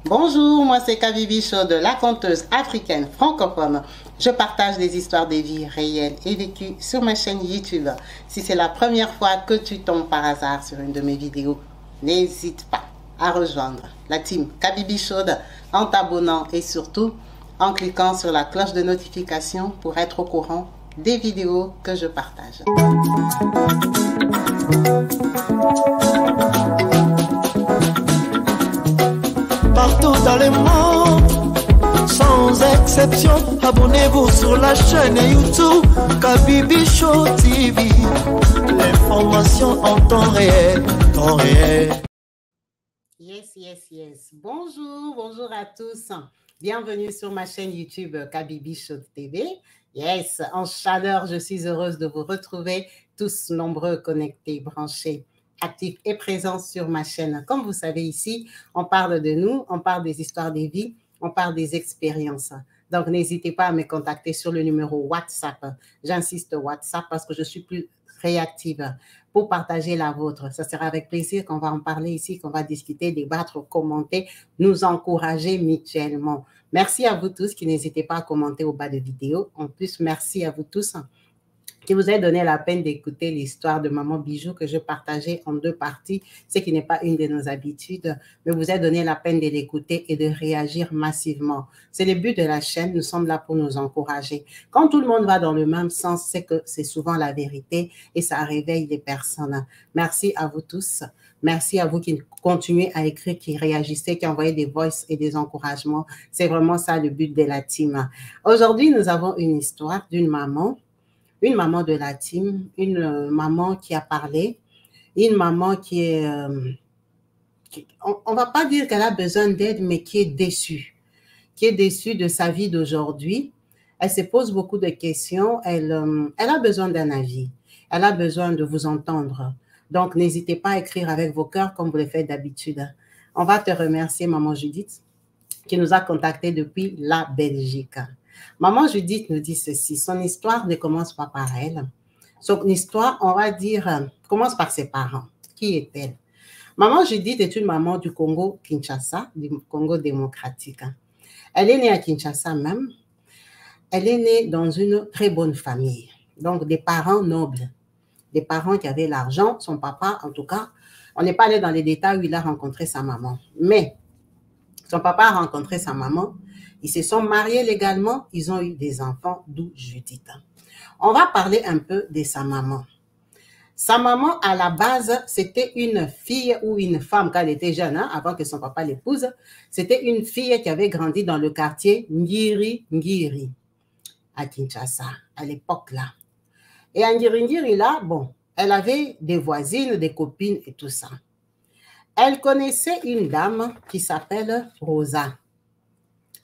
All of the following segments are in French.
Bonjour, moi c'est Kabibi Show de la conteuse africaine francophone. Je partage des histoires de vie réelles et vécues sur ma chaîne YouTube. Si c'est la première fois que tu tombes par hasard sur une de mes vidéos, n'hésite pas à rejoindre la team Kabibi Show en t'abonnant et surtout en cliquant sur la cloche de notification pour être au courant des vidéos que je partage. Partout dans le monde, sans exception, abonnez-vous sur la chaîne YouTube Kabibi Show TV. L'information en temps réel, temps réel. Yes. Bonjour à tous. Bienvenue sur ma chaîne YouTube Kabibi Show TV. Yes, en chaleur, je suis heureuse de vous retrouver tous nombreux, connectés, branchés, actifs et présents sur ma chaîne. Comme vous savez ici, on parle de nous, on parle des histoires des vies, on parle des expériences. Donc, n'hésitez pas à me contacter sur le numéro WhatsApp. J'insiste WhatsApp parce que je suis plus réactive pour partager la vôtre. Ça sera avec plaisir qu'on va en parler ici, qu'on va discuter, débattre, commenter, nous encourager mutuellement. Merci à vous tous qui n'hésitez pas à commenter au bas de vidéo. En plus, merci à vous tous qui vous avez donné la peine d'écouter l'histoire de Maman Bijou que je partageais en deux parties, ce qui n'est pas une de nos habitudes, mais vous avez donné la peine de l'écouter et de réagir massivement. C'est le but de la chaîne, nous sommes là pour nous encourager. Quand tout le monde va dans le même sens, c'est que c'est souvent la vérité et ça réveille les personnes. Merci à vous tous. Merci à vous qui continuez à écrire, qui réagissez, qui envoyez des voices et des encouragements. C'est vraiment ça le but de la team. Aujourd'hui, nous avons une histoire d'une maman de la team, une maman qui a parlé, une maman qui est, on va pas dire qu'elle a besoin d'aide, mais qui est déçue de sa vie d'aujourd'hui. Elle se pose beaucoup de questions, elle a besoin d'un avis, elle a besoin de vous entendre. Donc, n'hésitez pas à écrire avec vos cœurs comme vous le faites d'habitude. On va te remercier, Maman Judith, qui nous a contactés depuis la Belgique. Maman Judith nous dit ceci, son histoire ne commence pas par elle. Son histoire, on va dire, commence par ses parents. Qui est-elle? Maman Judith est une maman du Congo-Kinshasa, du Congo démocratique. Elle est née à Kinshasa même. Elle est née dans une très bonne famille, donc des parents nobles, des parents qui avaient l'argent. Son papa, en tout cas, on n'est pas allé dans les détails où il a rencontré sa maman, mais son papa a rencontré sa maman. Ils se sont mariés légalement, ils ont eu des enfants, d'où Judith. On va parler un peu de sa maman. Sa maman, à la base, c'était une fille ou une femme quand elle était jeune, avant que son papa l'épouse. C'était une fille qui avait grandi dans le quartier Ngiri, à Kinshasa, à l'époque-là. Et à Ngiri, là, bon, elle avait des voisines, des copines et tout ça. Elle connaissait une dame qui s'appelle Rosa.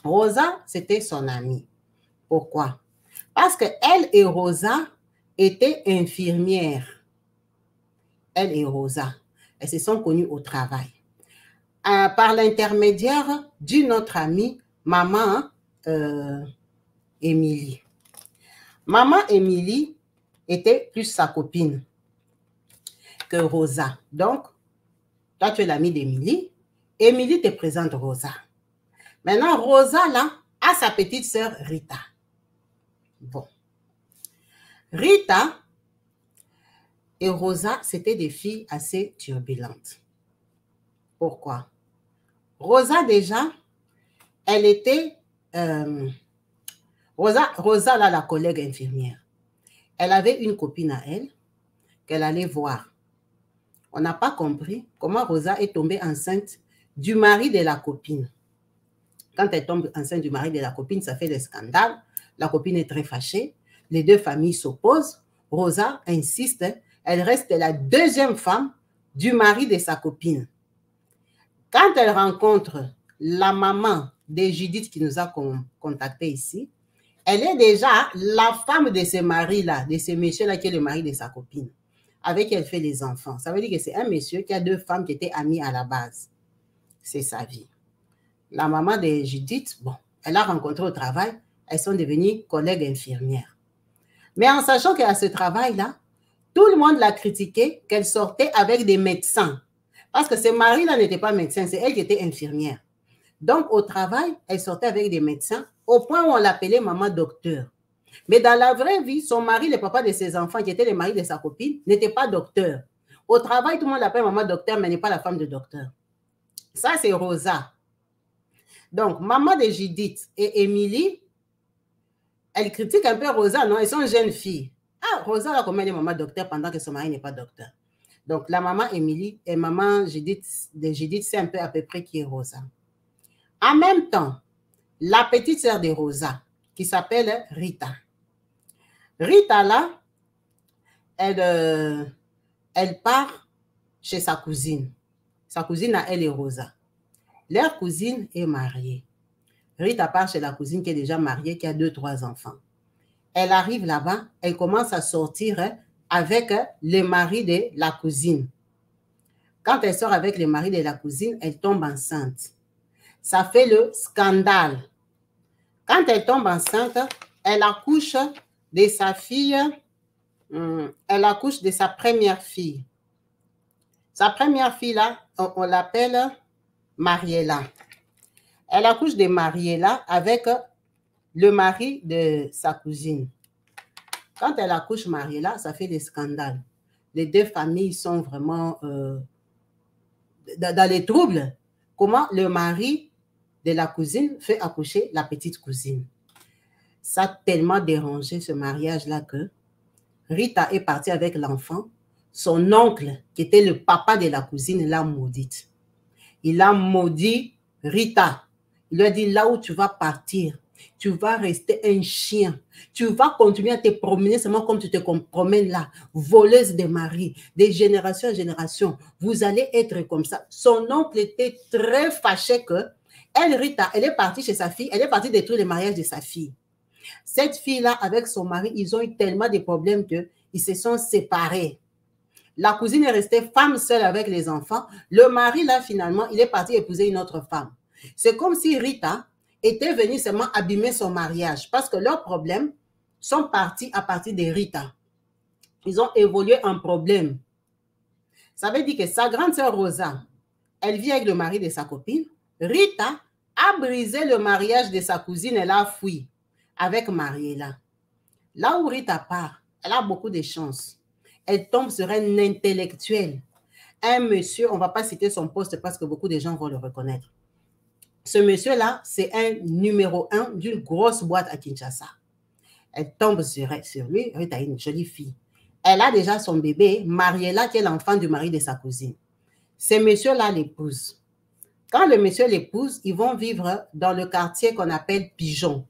Rosa, c'était son amie. Pourquoi? Parce qu'elle et Rosa étaient infirmières. Elle et Rosa, elles se sont connues au travail. Par l'intermédiaire d'une autre amie, Maman Émilie. Maman Émilie était plus sa copine que Rosa. Donc, toi, tu es l'amie d'Émilie. Émilie te présente Rosa. Maintenant, Rosa, là, a sa petite sœur Rita. Bon. Rita et Rosa, c'était des filles assez turbulentes. Pourquoi? Rosa, déjà, elle était... Rosa, là, la collègue infirmière. Elle avait une copine à elle qu'elle allait voir. On n'a pas compris comment Rosa est tombée enceinte du mari de la copine. Quand elle tombe enceinte du mari de la copine, ça fait des scandales. La copine est très fâchée. Les deux familles s'opposent. Rosa insiste. Elle reste la deuxième femme du mari de sa copine. Quand elle rencontre la maman de Judith qui nous a contactés ici, elle est déjà la femme de ce mari-là, de ce monsieur-là qui est le mari de sa copine, avec qui elle fait les enfants. Ça veut dire que c'est un monsieur qui a deux femmes qui étaient amies à la base. C'est sa vie. La maman de Judith, bon, elle a rencontré au travail, elles sont devenues collègues infirmières. Mais en sachant qu'à ce travail-là, tout le monde l'a critiqué qu'elle sortait avec des médecins. Parce que ce mari-là n'était pas médecin, c'est elle qui était infirmière. Donc, au travail, elle sortait avec des médecins, au point où on l'appelait maman docteur. Mais dans la vraie vie, son mari, le papa de ses enfants, qui était le mari de sa copine, n'était pas docteur. Au travail, tout le monde l'appelle maman docteur, mais n'est pas la femme de docteur. Ça, c'est Rosa. Donc, maman de Judith et Émilie, elle critique un peu Rosa, non? Elles sont jeunes filles. Ah, Rosa, là, comment elle est maman docteur pendant que son mari n'est pas docteur? Donc, la maman Émilie et maman Judith, c'est un peu à peu près qui est Rosa. En même temps, la petite sœur de Rosa, qui s'appelle Rita. Rita, là, elle part chez sa cousine. Sa cousine, à elle, est Rosa. Leur cousine est mariée. Rita part chez la cousine qui est déjà mariée, qui a 2-3 enfants. Elle arrive là-bas, elle commence à sortir avec le mari de la cousine. Quand elle sort avec le mari de la cousine, elle tombe enceinte. Ça fait le scandale. Quand elle tombe enceinte, elle accouche de sa fille, elle accouche de sa première fille. Sa première fille, là, on l'appelle Mariella. Elle accouche de Mariella avec le mari de sa cousine. Quand elle accouche Mariella, ça fait des scandales. Les deux familles sont vraiment dans les troubles. Comment le mari de la cousine fait accoucher la petite cousine. Ça a tellement dérangé ce mariage-là que Rita est partie avec l'enfant. Son oncle, qui était le papa de la cousine, l'a maudite. Il a maudit Rita. Il lui a dit, là où tu vas partir, tu vas rester un chien. Tu vas continuer à te promener seulement comme tu te promènes là, voleuse de maris, de génération en génération. Vous allez être comme ça. Son oncle était très fâché que elle, Rita, elle est partie chez sa fille, elle est partie détruire le mariage de sa fille. Cette fille-là, avec son mari, ils ont eu tellement de problèmes qu'ils se sont séparés. La cousine est restée femme seule avec les enfants. Le mari, là, finalement, il est parti épouser une autre femme. C'est comme si Rita était venue seulement abîmer son mariage parce que leurs problèmes sont partis à partir de Rita. Ils ont évolué en problème. Ça veut dire que sa grande sœur Rosa, elle vit avec le mari de sa copine. Rita a brisé le mariage de sa cousine, elle a fui avec Mariella. Là où Rita part, elle a beaucoup de chance. Elle tombe sur un intellectuel. Un monsieur, on ne va pas citer son poste parce que beaucoup de gens vont le reconnaître. Ce monsieur-là, c'est un numéro 1 d'une grosse boîte à Kinshasa. Elle tombe sur lui, Rita est une jolie fille. Elle a déjà son bébé, Mariella, qui est l'enfant du mari de sa cousine. Ce monsieur-là l'épouse. Quand le monsieur l'épouse, ils vont vivre dans le quartier qu'on appelle Pigeon.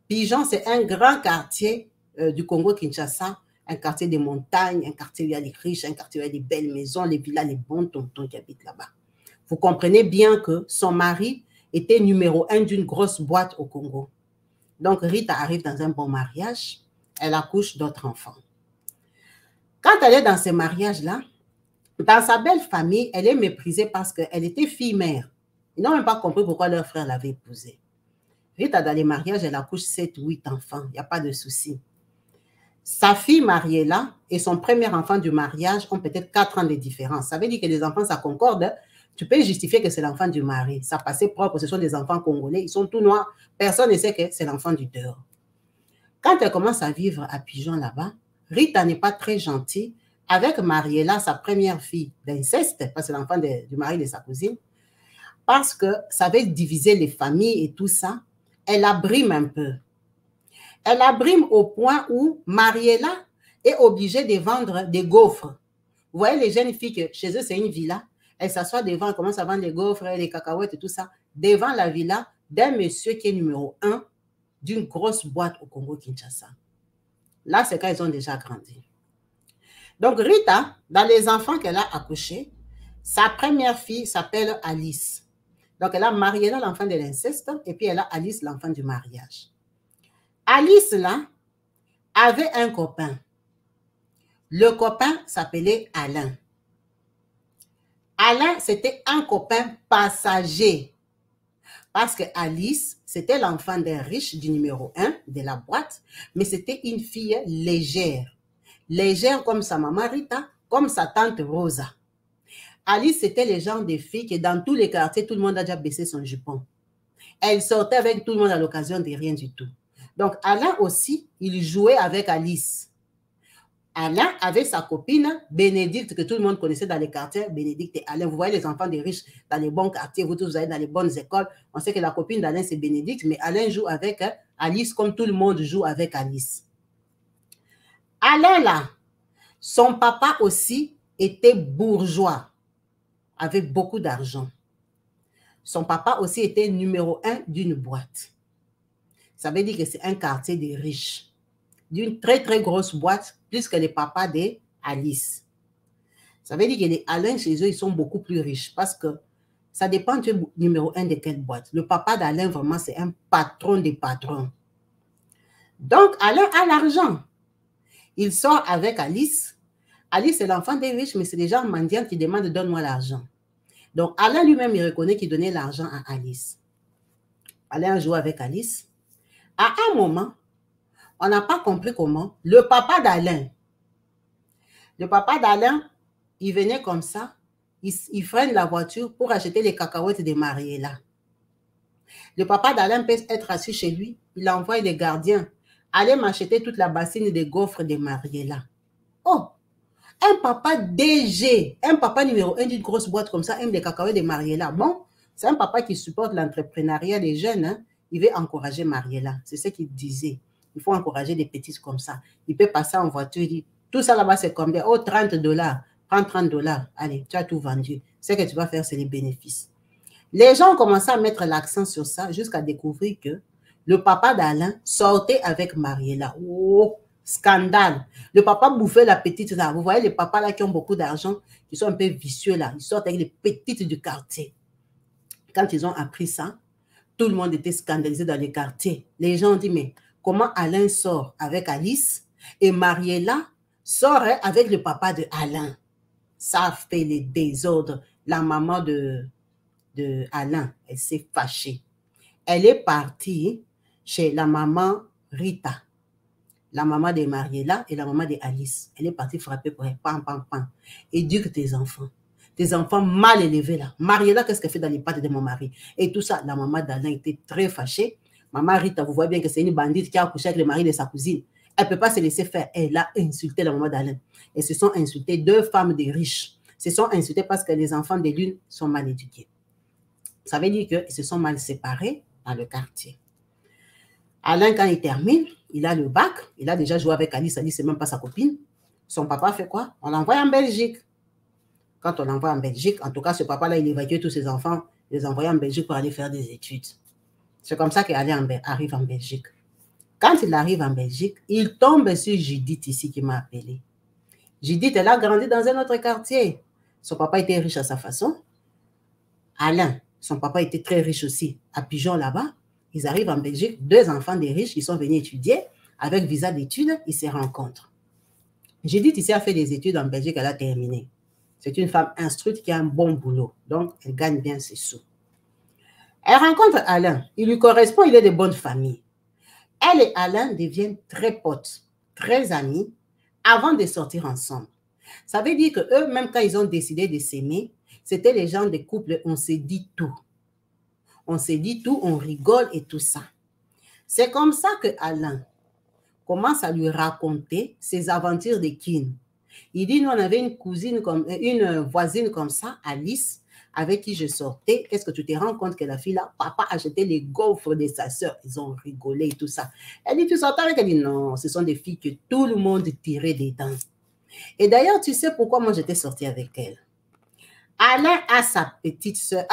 Pigeon, c'est un grand quartier du Congo-Kinshasa, un quartier des montagnes, un quartier où il y a les riches, un quartier où il y a des belles maisons, les villas, les bons tontons qui habitent là-bas. Vous comprenez bien que son mari était numéro 1 d'une grosse boîte au Congo. Donc, Rita arrive dans un bon mariage, elle accouche d'autres enfants. Quand elle est dans ce mariage-là, dans sa belle famille, elle est méprisée parce qu'elle était fille-mère. Ils n'ont même pas compris pourquoi leur frère l'avait épousée. Rita, dans les mariages, elle accouche 7 ou 8 enfants, il n'y a pas de souci. Sa fille Mariella et son premier enfant du mariage ont peut-être 4 ans de différence. Ça veut dire que les enfants, ça concorde. Tu peux justifier que c'est l'enfant du mari. Ça passait propre, ce sont des enfants congolais, ils sont tout noirs. Personne ne sait que c'est l'enfant du dehors. Quand elle commence à vivre à Pigeon là-bas, Rita n'est pas très gentille avec Mariella, sa première fille d'inceste, parce que c'est l'enfant du mari de sa cousine, parce que ça veut diviser les familles et tout ça. Elle la brime un peu. Elle la brime au point où Mariella est obligée de vendre des gaufres. Vous voyez les jeunes filles que chez eux, c'est une villa. Elle s'assoit devant, elle commence à vendre des gaufres, des cacahuètes et tout ça, devant la villa d'un monsieur qui est numéro 1 d'une grosse boîte au Congo-Kinshasa. Là, c'est quand ils ont déjà grandi. Donc, Rita, dans les enfants qu'elle a accouchés, sa première fille s'appelle Alice. Donc, elle a Mariella, l'enfant de l'inceste, et puis elle a Alice, l'enfant du mariage. Alice, là, avait un copain. Le copain s'appelait Alain. Alain, c'était un copain passager. Parce que Alice, c'était l'enfant d'un riche du numéro 1 de la boîte, mais c'était une fille légère. Légère comme sa maman Rita, comme sa tante Rosa. Alice, c'était le genre de fille que dans tous les quartiers, tout le monde a déjà baissé son jupon. Elle sortait avec tout le monde à l'occasion de rien du tout. Donc, Alain aussi, il jouait avec Alice. Alain avait sa copine, Bénédicte, que tout le monde connaissait dans les quartiers. Bénédicte et Alain, vous voyez les enfants des riches dans les bons quartiers, vous tous vous allez dans les bonnes écoles. On sait que la copine d'Alain, c'est Bénédicte, mais Alain joue avec Alice comme tout le monde joue avec Alice. Alain, là, son papa aussi était bourgeois, avait beaucoup d'argent. Son papa aussi était numéro 1 d'une boîte. Ça veut dire que c'est un quartier des riches, d'une très, très grosse boîte, plus que les papas d'Alice. Ça veut dire que les Alain, chez eux, ils sont beaucoup plus riches parce que ça dépend du numéro 1 de quelle boîte. Le papa d'Alain, vraiment, c'est un patron des patrons. Donc, Alain a l'argent. Il sort avec Alice. Alice, c'est l'enfant des riches, mais c'est les gens mendiants qui demandent « donne-moi l'argent ». Donc, Alain lui-même, il reconnaît qu'il donnait l'argent à Alice. Alain joue avec Alice. À un moment, on n'a pas compris comment, le papa d'Alain, il venait comme ça, il freine la voiture pour acheter les cacahuètes de Mariella. Le papa d'Alain peut être assis chez lui, il envoie les gardiens aller m'acheter toute la bassine de gaufres de Mariella. Oh, un papa DG, un papa numéro 1 d'une grosse boîte comme ça, aime les cacahuètes de Mariella. Bon, c'est un papa qui supporte l'entrepreneuriat des jeunes, hein. Il veut encourager Mariella. C'est ce qu'il disait. Il faut encourager des petites comme ça. Il peut passer en voiture, il dit, tout ça là-bas, c'est combien? Oh, $30. Prends $30. Allez, tu as tout vendu. Ce que tu vas faire, c'est les bénéfices. Les gens ont commencé à mettre l'accent sur ça jusqu'à découvrir que le papa d'Alain sortait avec Mariella. Oh, scandale. Le papa bouffait la petite là. Vous voyez les papas là qui ont beaucoup d'argent, qui sont un peu vicieux là. Ils sortent avec les petites du quartier. Quand ils ont appris ça, tout le monde était scandalisé dans les quartiers. Les gens ont dit, mais comment Alain sort avec Alice et Mariella sort avec le papa de Alain? Ça fait les désordres. La maman de Alain, elle s'est fâchée. Elle est partie chez la maman Rita, la maman de Mariella et la maman de Alice. Elle est partie frapper pour elle. Pam, pam, pam. Éduque tes enfants mal élevés là. Mariella, qu'est-ce qu'elle fait dans les pattes de mon mari? Et tout ça, la maman d'Alain était très fâchée. Maman Rita, vous voyez bien que c'est une bandite qui a accouché avec le mari de sa cousine. Elle ne peut pas se laisser faire. Elle a insulté la maman d'Alain. Elles se sont insultées, deux femmes des riches. Se sont insultées parce que les enfants de l'une sont mal éduqués. Ça veut dire qu'ils se sont mal séparés dans le quartier. Alain, quand il termine, il a le bac. Il a déjà joué avec Alice. Alice, c'est même pas sa copine. Son papa fait quoi? On l'envoie en Belgique. Quand on l'envoie en Belgique, en tout cas, ce papa-là, il évacue tous ses enfants, les envoie en Belgique pour aller faire des études. C'est comme ça qu'Alain arrive en Belgique. Quand il arrive en Belgique, il tombe sur Judith ici qui m'a appelé. Judith, elle a grandi dans un autre quartier. Son papa était riche à sa façon. Alain, son papa était très riche aussi. À Pigeon, là-bas, ils arrivent en Belgique. Deux enfants des riches qui sont venus étudier. Avec visa d'études, ils se rencontrent. Judith ici a fait des études en Belgique, elle a terminé. C'est une femme instruite qui a un bon boulot. Donc, elle gagne bien ses sous. Elle rencontre Alain. Il lui correspond, il est de bonne famille. Elle et Alain deviennent très potes, très amis, avant de sortir ensemble. Ça veut dire qu'eux, même quand ils ont décidé de s'aimer, c'était les gens des couples, on s'est dit tout. On s'est dit tout, on rigole et tout ça. C'est comme ça que Alain commence à lui raconter ses aventures de kin. Il dit, nous, on avait une voisine comme ça, Alice, avec qui je sortais. Est-ce que tu te rends compte que la fille là, papa achetait les gaufres de sa sœur? Ils ont rigolé et tout ça. Elle dit, tu sortais avec elle? Elle dit, non, ce sont des filles que tout le monde tirait des dents. Et d'ailleurs, tu sais pourquoi moi j'étais sortie avec elle? Alain a sa petite sœur,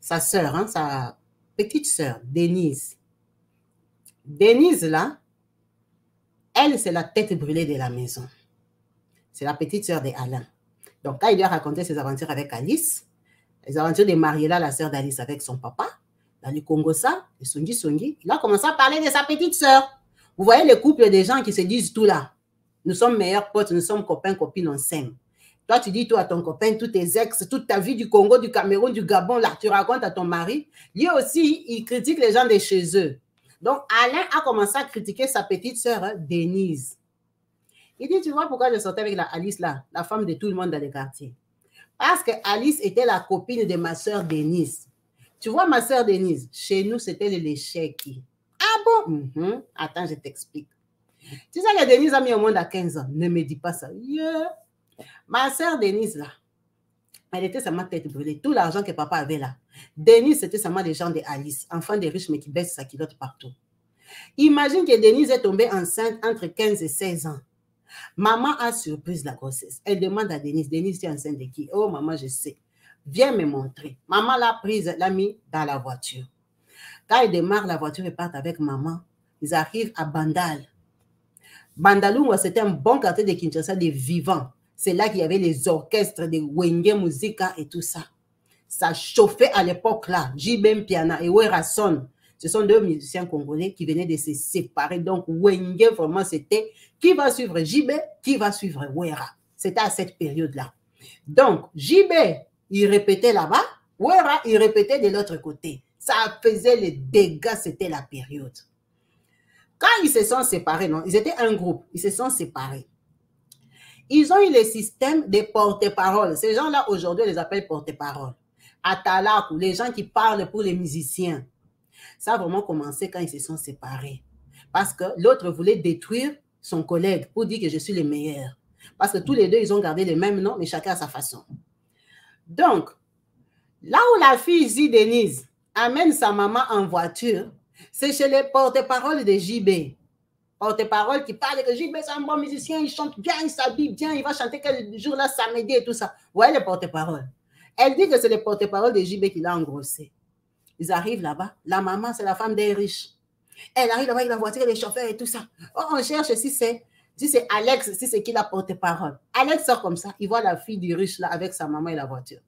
sa sœur, hein, sa petite sœur, Denise. Denise là, elle, c'est la tête brûlée de la maison. C'est la petite sœur d'Alain. Donc, quand il lui a raconté ses aventures avec Alice, les aventures de Mariella, la sœur d'Alice, avec son papa, dans le Congo, ça, le Songi, il a commencé à parler de sa petite sœur. Vous voyez le couple des gens qui se disent tout là. Nous sommes meilleurs potes, nous sommes copains, copines, on s'aime. Toi, tu dis tout à ton copain, tous tes ex, toute ta vie du Congo, du Cameroun, du Gabon, là, tu racontes à ton mari. Lui aussi, il critique les gens de chez eux. Donc, Alain a commencé à critiquer sa petite sœur, Denise. Il dit, tu vois pourquoi je sortais avec la Alice là, la femme de tout le monde dans les quartiers? Parce que Alice était la copine de ma soeur Denise. Tu vois, ma soeur Denise, chez nous, c'était l'échec. Ah bon? Attends, je t'explique. Tu sais que Denise a mis au monde à 15 ans. Ne me dis pas ça. Yeah. Ma soeur Denise, là, elle était seulement tête brûlée. Tout l'argent que papa avait là. Denise, c'était seulement des gens de Alice, enfants de riches, mais qui baissent sa culotte partout. Imagine que Denise est tombée enceinte entre 15 et 16 ans. Maman a surprise la grossesse. Elle demande à Denise, Denise, tu es enceinte de qui? Oh, maman, je sais. Viens me montrer. Maman l'a prise, l'a mis dans la voiture. Quand ils démarrent la voiture, ils partent avec maman. Ils arrivent à Bandal. Bandalungwa, c'était un bon quartier de Kinshasa, des vivants. C'est là qu'il y avait les orchestres de Wenge Musica et tout ça. Ça chauffait à l'époque là. Jibem Piana et Werason. Ce sont deux musiciens congolais qui venaient de se séparer. Donc, Wenge, vraiment, c'était qui va suivre Jibé, qui va suivre Wera. C'était à cette période-là. Donc, Jibé, il répétait là-bas. Wera, il répétait de l'autre côté. Ça faisait les dégâts, c'était la période. Quand ils se sont séparés, non, ils étaient un groupe, ils se sont séparés. Ils ont eu le système des porte-paroles. Ces gens-là, aujourd'hui, on les appelle porte-paroles. Atalaku, les gens qui parlent pour les musiciens. Ça a vraiment commencé quand ils se sont séparés. Parce que l'autre voulait détruire son collègue pour dire que je suis le meilleur. Parce que tous les deux, ils ont gardé le même nom, mais chacun à sa façon. Donc, là où la fille ici, Denise, amène sa maman en voiture, c'est chez les porte-paroles de JB. Porte-parole qui parle que JB, c'est un bon musicien, il chante bien, il s'habille bien, il va chanter quel jour-là, samedi et tout ça. Vous voyez les porte-paroles. Elle dit que c'est les porte-paroles de JB qui l'a engrossé. Ils arrivent là-bas. La maman, c'est la femme des riches. Elle arrive là-bas avec la voiture, les chauffeurs et tout ça. Oh, on cherche si c'est Alex, si c'est qui la porte-parole. Alex sort comme ça, il voit la fille du riche là avec sa maman et la voiture.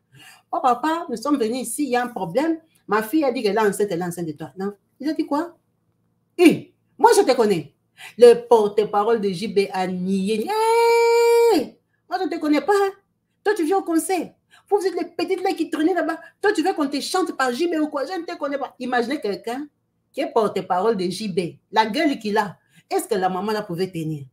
Oh papa, nous sommes venus ici, il y a un problème. Ma fille a dit qu'elle est enceinte de toi. Non. Il a dit quoi? Hey, moi je te connais. Le porte-parole de JB a nié. Hey, moi je ne te connais pas. Toi tu viens au concert. Vous êtes les petites là qui traînaient là-bas. Toi tu veux qu'on te chante par JB ou quoi? Je ne te connais pas. Imaginez quelqu'un qui est porte-parole de JB. La gueule qu'il a. Est-ce que la maman la pouvait tenir?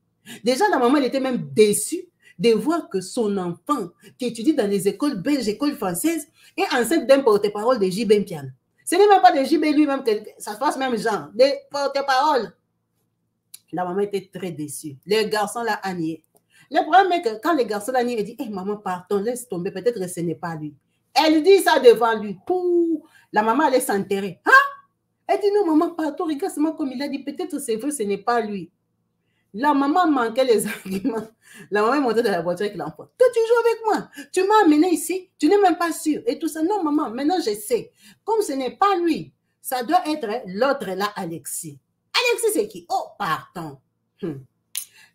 Déjà la maman elle était même déçue de voir que son enfant qui étudie dans les écoles belges, écoles françaises, est enceinte d'un porte-parole de JB Mpiana. Ce n'est même pas de JB lui-même, que ça se passe même genre, des porte-paroles. La maman était très déçue. Les garçons l'ont nié. Le problème est que quand les garçons l'ont nié, elle dit, hey, maman, partons, laisse tomber, peut-être que ce n'est pas lui. Elle dit ça devant lui. Pouh, la maman allait s'enterrer. Hein? Elle dit, non, maman, partons, regarde seulement comme il a dit, peut-être c'est vrai, ce n'est pas lui. La maman manquait les arguments. La maman est montée dans la voiture avec l'enfant. Toi, tu joues avec moi. Tu m'as amené ici. Tu n'es même pas sûr. Et tout ça. Non, maman, maintenant je sais. Comme ce n'est pas lui, ça doit être l'autre là, Alexis. Alexis, c'est qui? Oh, pardon.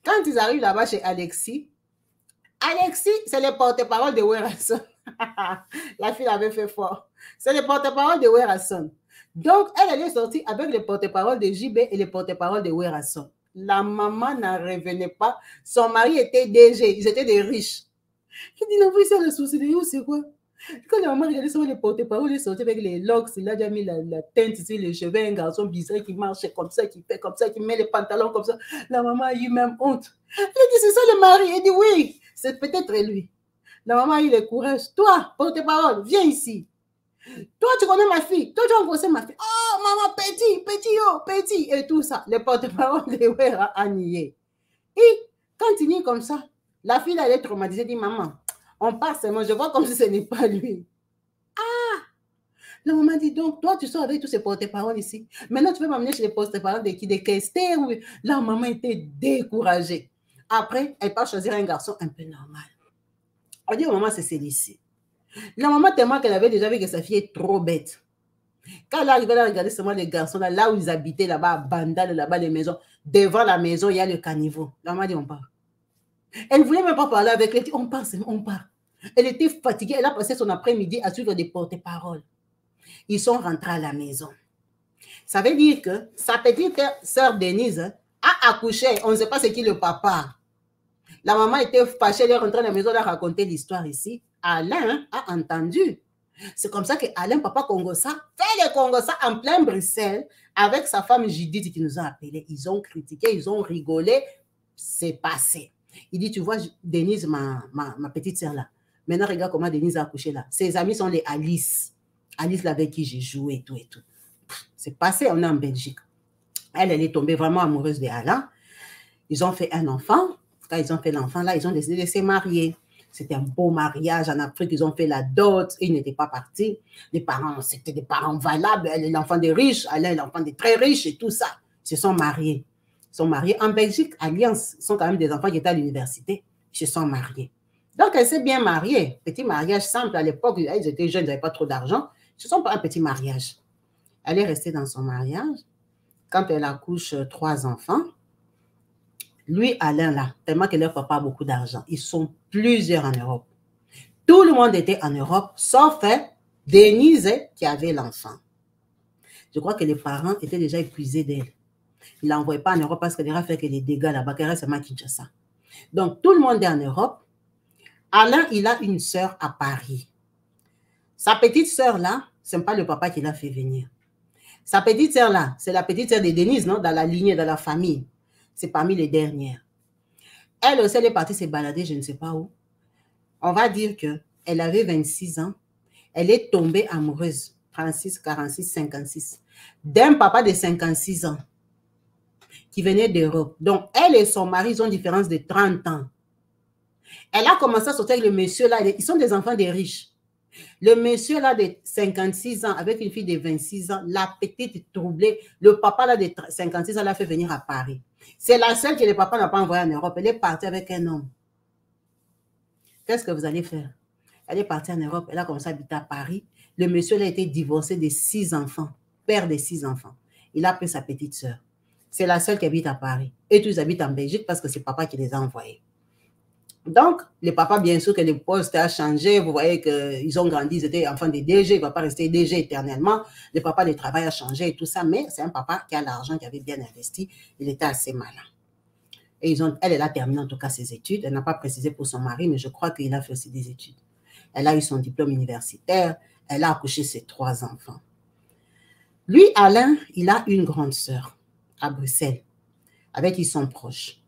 Quand ils arrivent là-bas chez Alexis, c'est le porte-parole de Werason. La fille avait fait fort. C'est le porte-parole de Werason. Donc, elle est sortie avec le porte-parole de JB et le porte-parole de Werason. La maman n'en revenait pas. Son mari était DG. Ils étaient des riches. Il dit, non, vous, c'est le souci de vous, c'est quoi? Quand la maman regardait sur les porte-paroles, il sortait avec les locks, il a déjà mis la teinte sur les cheveux, un garçon bizarre qui marche comme ça, qui fait comme ça, qui met les pantalons comme ça. La maman a eu même honte. Elle dit, c'est ça le mari? Elle dit, oui, c'est peut-être lui. La maman a eu le courage. Toi, porte-parole, viens ici. Toi, tu connais ma fille. Toi, tu as engrossé ma fille. Oh, maman, petit, et tout ça. Le porte-parole de Wera a nié. Et quand il nie comme ça, la fille, elle est traumatisée. Elle dit, maman, on part seulement. Je vois comme si ce n'est pas lui. Ah! La maman dit, donc, toi, tu sors avec tous ces porte-paroles ici. Maintenant, tu peux m'amener chez les porte-paroles de qui? Des Kester. La maman était découragée. Après, elle part choisir un garçon un peu normal. Elle dit, maman, c'est celui-ci. La maman, tellement qu'elle avait déjà vu que sa fille est trop bête. Quand elle arrivait à regarder seulement les garçons, là où ils habitaient, là-bas, à Bandal, là-bas, les maisons, devant la maison, il y a le caniveau. La maman dit, on part. Elle ne voulait même pas parler avec elle. Elle dit, on part, on part. Elle était fatiguée. Elle a passé son après-midi à suivre des porte-paroles. Ils sont rentrés à la maison. Ça veut dire que sa petite sœur Denise a accouché. On ne sait pas c'est qui le papa. La maman était fâchée. Elle est rentrée à la maison. Elle a raconté l'histoire ici. Alain a entendu. C'est comme ça que Alain, papa Congossa, fait le Congossa en plein Bruxelles avec sa femme Judith qui nous a appelés. Ils ont critiqué, ils ont rigolé. C'est passé. Il dit, tu vois, Denise, ma petite sœur là, Maintenant, regarde comment Denise a accouché là. Ses amis sont les Alice. Alice, là, avec qui j'ai joué et tout et tout. C'est passé, on est en Belgique. Elle est tombée vraiment amoureuse d'Alain. Ils ont fait un enfant. Quand ils ont fait l'enfant, là, ils ont décidé de se marier. C'était un beau mariage en Afrique. Ils ont fait la dot. Ils n'étaient pas partis. Les parents, c'était des parents valables. Elle est l'enfant des riches. Alain est l'enfant des très riches et tout ça. Ils se sont mariés. Ils sont mariés en Belgique. Alliance, ils sont quand même des enfants qui étaient à l'université. Ils se sont mariés. Donc, elle s'est bien mariée. Petit mariage simple. À l'époque, ils étaient jeunes, ils n'avaient pas trop d'argent. Ce ne sont pas un petit mariage. Elle est restée dans son mariage. Quand elle accouche 3 enfants, lui, Alain, là, tellement que leur papa a beaucoup d'argent, ils sont plusieurs en Europe. Tout le monde était en Europe, sauf Denise qui avait l'enfant. Je crois que les parents étaient déjà épuisés d'elle. Ils ne l'envoyaient pas en Europe parce qu'elle a fait que les dégâts là-bas, qu'elle reste à Kinshasa. Donc, tout le monde est en Europe. Alain, il a une sœur à Paris. Sa petite sœur là, ce n'est pas le papa qui l'a fait venir. Sa petite sœur là, c'est la petite sœur de Denise, non? Dans la lignée, dans la famille. C'est parmi les dernières. Elle aussi, elle est partie se balader, je ne sais pas où. On va dire qu'elle avait 26 ans. Elle est tombée amoureuse, 36, 46, 56, d'un papa de 56 ans qui venait d'Europe. Donc, elle et son mari, ils ont une différence de 30 ans. Elle a commencé à sortir avec le monsieur là. Ils sont des enfants des riches. Le monsieur là de 56 ans avec une fille de 26 ans, la petite troublée, le papa là de 56 ans l'a fait venir à Paris. C'est la seule que le papa n'a pas envoyée en Europe. Elle est partie avec un homme. Qu'est-ce que vous allez faire? Elle est partie en Europe, elle a commencé à habiter à Paris. Le monsieur là a été divorcé de 6 enfants, père de 6 enfants. Il a pris sa petite sœur. C'est la seule qui habite à Paris. Et tous habitent en Belgique parce que c'est papa qui les a envoyés. Donc, les papas, bien sûr que le poste a changé. Vous voyez qu'ils ont grandi, ils étaient enfants des DG. Il ne va pas rester DG éternellement. Le papa, le travail a changé et tout ça. Mais c'est un papa qui a l'argent, qui avait bien investi. Il était assez malin. Et elle a terminé en tout cas ses études. Elle n'a pas précisé pour son mari, mais je crois qu'il a fait aussi des études. Elle a eu son diplôme universitaire. Elle a accouché ses 3 enfants. Lui, Alain, il a une grande sœur à Bruxelles, avec qui ils sont proches.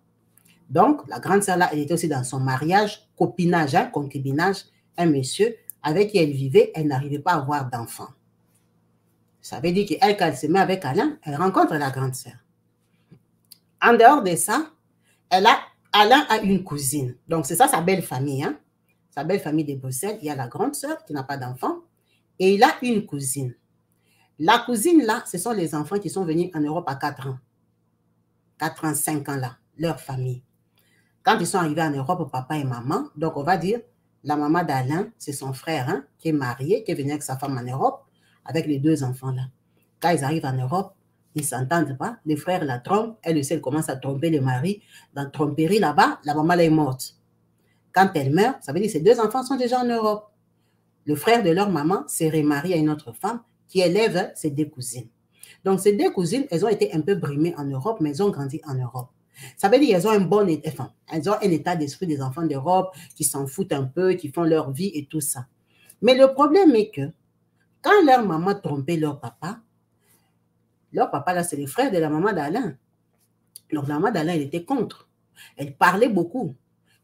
Donc, la grande sœur là, elle était aussi dans son mariage, copinage, concubinage, un monsieur avec qui elle vivait, elle n'arrivait pas à avoir d'enfant. Ça veut dire qu'elle, quand elle se met avec Alain, elle rencontre la grande sœur. En dehors de ça, Alain a une cousine. Donc, c'est ça sa belle famille. Hein? Sa belle famille de Bruxelles. Il y a la grande sœur qui n'a pas d'enfant et il a une cousine. La cousine là, ce sont les enfants qui sont venus en Europe à 4 ans. 4 ans, 5 ans là, leur famille. Quand ils sont arrivés en Europe, papa et maman, donc on va dire, la maman d'Alain, c'est son frère hein, qui est marié, qui est venu avec sa femme en Europe, avec les 2 enfants là. Quand ils arrivent en Europe, ils ne s'entendent pas, les frères la trompent, elle aussi, elle commence à tromper le mari. Dans tromperie là-bas, la maman là est morte. Quand elle meurt, ça veut dire que ces 2 enfants sont déjà en Europe. Le frère de leur maman s'est remarié à une autre femme qui élève ses 2 cousines. Donc ces 2 cousines, elles ont été un peu brimées en Europe, mais elles ont grandi en Europe. Ça veut dire qu'elles ont elles ont un état d'esprit des enfants d'Europe qui s'en foutent un peu, qui font leur vie et tout ça. Mais le problème est que quand leur maman trompait leur papa là, c'est les frères de la maman d'Alain. Donc la maman d'Alain, elle était contre. Elle parlait beaucoup.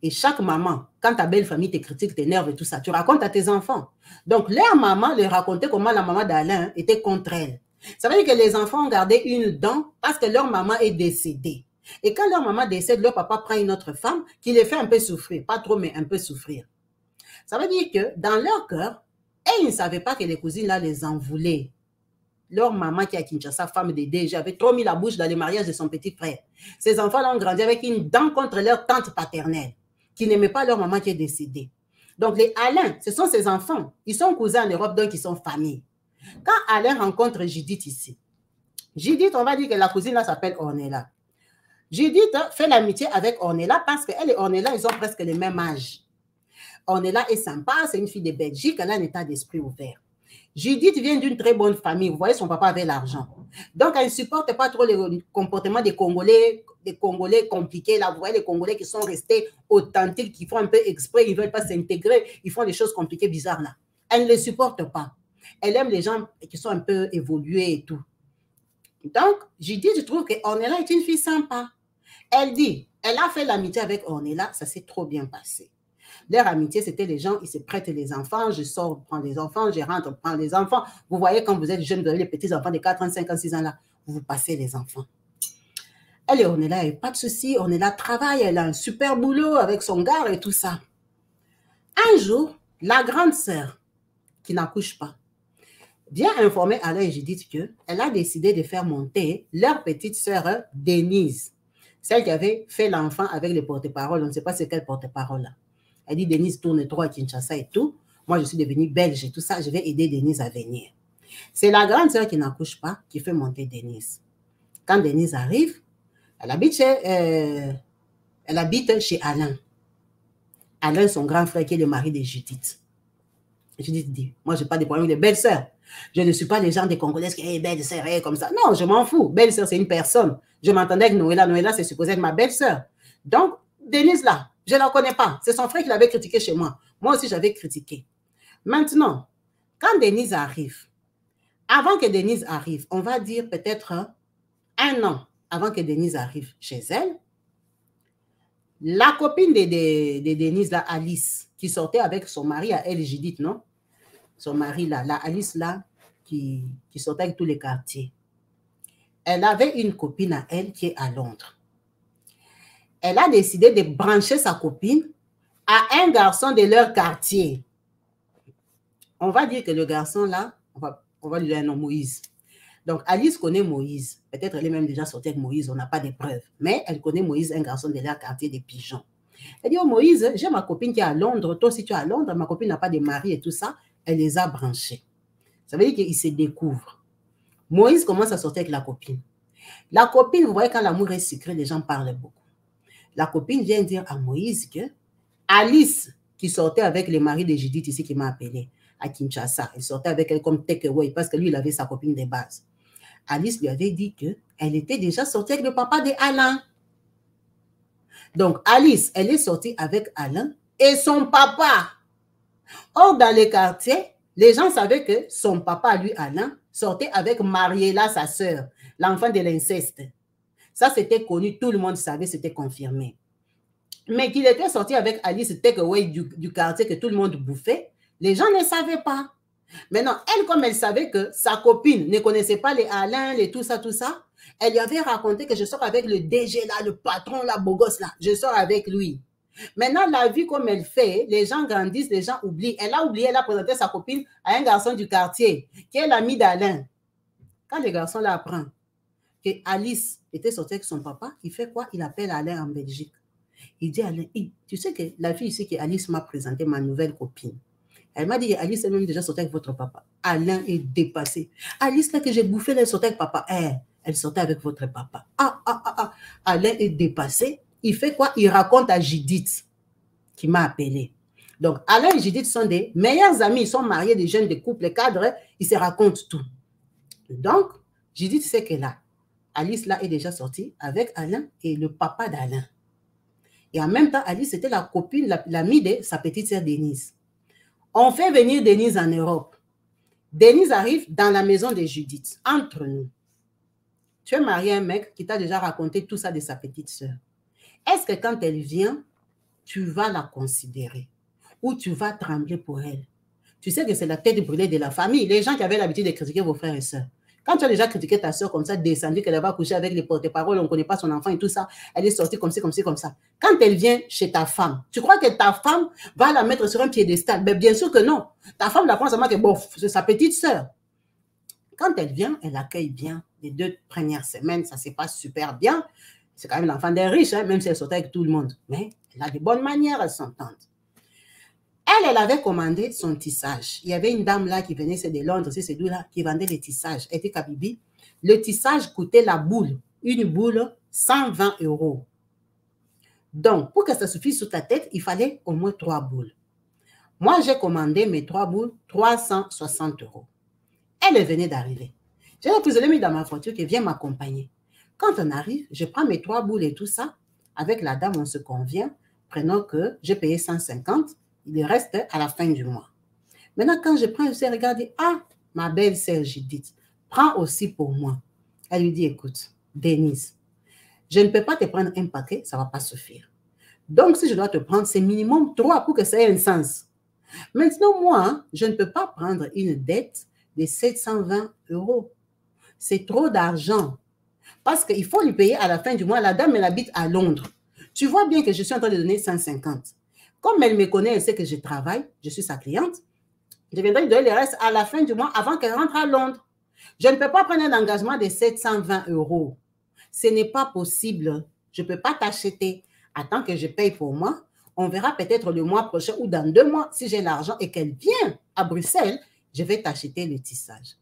Et chaque maman, quand ta belle famille te critique, t'énerve et tout ça, tu racontes à tes enfants. Donc leur maman leur racontait comment la maman d'Alain était contre elle. Ça veut dire que les enfants ont gardé une dent parce que leur maman est décédée. Et quand leur maman décède, leur papa prend une autre femme qui les fait un peu souffrir. Pas trop, mais un peu souffrir. Ça veut dire que dans leur cœur, ils ne savaient pas que les cousines là les en voulaient. Leur maman qui est à Kinshasa, femme de DG, avait trop mis la bouche dans le mariage de son petit frère. Ces enfants-là ont grandi avec une dent contre leur tante paternelle qui n'aimait pas leur maman qui est décédée. Donc les Alain, ce sont ses enfants. Ils sont cousins en Europe, donc ils sont famille. Quand Alain rencontre Judith ici, Judith, on va dire que la cousine là s'appelle Ornella. Judith fait l'amitié avec Ornella parce qu'elle et Ornella, ils ont presque le même âge. Ornella est sympa, c'est une fille de Belgique, elle a un état d'esprit ouvert. Judith vient d'une très bonne famille, vous voyez, son papa avait l'argent. Donc, elle ne supporte pas trop le comportement des Congolais compliqués, là, vous voyez, les Congolais qui sont restés authentiques, qui font un peu exprès, ils ne veulent pas s'intégrer, ils font des choses compliquées, bizarres, là. Elle ne les supporte pas. Elle aime les gens qui sont un peu évolués et tout. Donc, Judith, je trouve qu'Ornella est une fille sympa. Elle dit, elle a fait l'amitié avec Ornella, ça s'est trop bien passé. Leur amitié, c'était les gens, ils se prêtent les enfants, je sors, prends les enfants, je rentre, prends les enfants. Vous voyez, quand vous êtes jeune, vous avez les petits enfants de 4 ans, 5 ans, 6 ans là, vous passez les enfants. Elle est, on est là, il n'y a pas de souci, on est là, travaille, elle a un super boulot avec son gars et tout ça. Un jour, la grande sœur, qui n'accouche pas, vient informer Alain et Judith qu'elle a décidé de faire monter leur petite sœur Denise, celle qui avait fait l'enfant avec les porte-paroles, on ne sait pas c'est quel porte-parole là. Elle dit Denise tourne trop à Kinshasa et tout. Moi, je suis devenue belge et tout ça, je vais aider Denise à venir. C'est la grande sœur qui n'accouche pas qui fait monter Denise. Quand Denise arrive, elle habite chez Alain. Alain, son grand frère, qui est le mari de Judith. Judith dit, moi, je n'ai pas de problème avec les belles-sœurs. Je ne suis pas les gens des Congolaises qui sont belle-sœur, comme ça. Non, je m'en fous. Belle-sœur, c'est une personne. Je m'entendais avec Noëlla. Noëlla, c'est supposé être ma belle-sœur. Donc, Denise, là, je ne la connais pas. C'est son frère qui l'avait critiqué chez moi. Moi aussi, j'avais critiqué. Maintenant, quand Denise arrive, avant que Denise arrive, on va dire peut-être un an avant que Denise arrive chez elle, la copine de Denise, là, Alice, qui sortait avec son mari à elle, Judith, non? Son mari, là, la Alice, là, qui sortait avec tous les quartiers. Elle avait une copine à elle qui est à Londres. Elle a décidé de brancher sa copine à un garçon de leur quartier. On va dire que le garçon, là, on va lui donner un nom, Moïse. Donc, Alice connaît Moïse. Peut-être elle est même déjà sortie avec Moïse, on n'a pas de preuves. Mais elle connaît Moïse, un garçon de leur quartier des Pigeons. Elle dit, oh Moïse, j'ai ma copine qui est à Londres. Toi aussi, tu es à Londres. Ma copine n'a pas de mari et tout ça. Elle les a branchés. Ça veut dire qu'ils se découvrent. Moïse commence à sortir avec la copine. La copine, vous voyez, quand l'amour est secret, les gens parlent beaucoup. La copine vient dire à Moïse que Alice, qui sortait avec le mari de Judith ici, qui m'a appelé à Kinshasa, elle sortait avec elle comme takeaway parce que lui, il avait sa copine de base. Alice lui avait dit qu'elle était déjà sortie avec le papa de Alain. Donc, Alice, elle est sortie avec Alain et son papa. Or, dans les quartiers, les gens savaient que son papa, lui, Alain, sortait avec Mariella, sa sœur, l'enfant de l'inceste. Ça, c'était connu, tout le monde savait, c'était confirmé. Mais qu'il était sorti avec Alice, takeaway du quartier que tout le monde bouffait, les gens ne savaient pas. Maintenant, elle, comme elle savait que sa copine ne connaissait pas les Alain, les tout ça, elle lui avait raconté que je sors avec le DG là, le patron là, beau gosse là, je sors avec lui. Maintenant, la vie comme elle fait, les gens grandissent, les gens oublient. Elle a oublié, elle a présenté sa copine à un garçon du quartier, qui est l'ami d'Alain. Quand le garçon là apprend que Alice était sortie avec son papa, il fait quoi? Il appelle Alain en Belgique. Il dit à Alain, hey, tu sais que la fille ici que Alice m'a présenté, ma nouvelle copine, elle m'a dit, Alice est même déjà sortie avec votre papa. Alain est dépassé. Alice, là que j'ai bouffé, elle sortait avec papa. Elle sortait avec votre papa. Alain est dépassé. Il fait quoi? Il raconte à Judith, qui m'a appelé. Donc, Alain et Judith sont des meilleurs amis. Ils sont mariés, des jeunes, des couples, des cadres. Ils se racontent tout. Donc, Judith sait que là, Alice, là, est déjà sortie avec Alain et le papa d'Alain. Et en même temps, Alice, c'était la copine, l'amie de sa petite sœur Denise. On fait venir Denise en Europe. Denise arrive dans la maison de Judith, entre nous. Tu es marié à un mec qui t'a déjà raconté tout ça de sa petite sœur. Est-ce que quand elle vient, tu vas la considérer ou tu vas trembler pour elle? Tu sais que c'est la tête brûlée de la famille. Les gens qui avaient l'habitude de critiquer vos frères et sœurs. Quand tu as déjà critiqué ta sœur comme ça, descendu, qu'elle va coucher avec les porte-paroles, on ne connaît pas son enfant et tout ça, elle est sortie comme ci, comme ci, comme ça. Quand elle vient chez ta femme, tu crois que ta femme va la mettre sur un piédestal? Mais bien sûr que non. Ta femme la prend seulement que bon, c'est sa petite sœur. Quand elle vient, elle accueille bien. Les 2 premières semaines, ça se passe super bien. C'est quand même l'enfant des riches, hein, même si elle sortait avec tout le monde. Mais elle a de bonnes manières, elle s'entend. Elle avait commandé son tissage. Il y avait une dame là qui venait, c'est de Londres, c'est d'où là, qui vendait les tissages. Elle était Kabibi. Le tissage coûtait la boule. Une boule, 120 €. Donc, pour que ça suffise sur ta tête, il fallait au moins 3 boules. Moi, j'ai commandé mes 3 boules, 360 €. Elle venait d'arriver. J'ai la prise, mis dans ma voiture qui vient m'accompagner. Quand on arrive, je prends mes 3 boules et tout ça. Avec la dame, on se convient. Prenons que j'ai payé 150. Il reste à la fin du mois. Maintenant, quand je prends, je sais regarder, ma belle-sœur Judith, prends aussi pour moi. Elle lui dit, écoute, Denise, je ne peux pas te prendre un paquet, ça ne va pas suffire. Donc, si je dois te prendre, c'est minimum 3 pour que ça ait un sens. Maintenant, moi, je ne peux pas prendre une dette de 720 €. C'est trop d'argent. Parce qu'il faut lui payer à la fin du mois. La dame, elle habite à Londres. Tu vois bien que je suis en train de donner 150. Comme elle me connaît, elle sait que je travaille, je suis sa cliente, je viendrai lui donner le reste à la fin du mois avant qu'elle rentre à Londres. Je ne peux pas prendre un engagement de 720 €. Ce n'est pas possible. Je ne peux pas t'acheter. Attends que je paye pour moi. On verra peut-être le mois prochain ou dans 2 mois, si j'ai l'argent et qu'elle vient à Bruxelles, je vais t'acheter le tissage.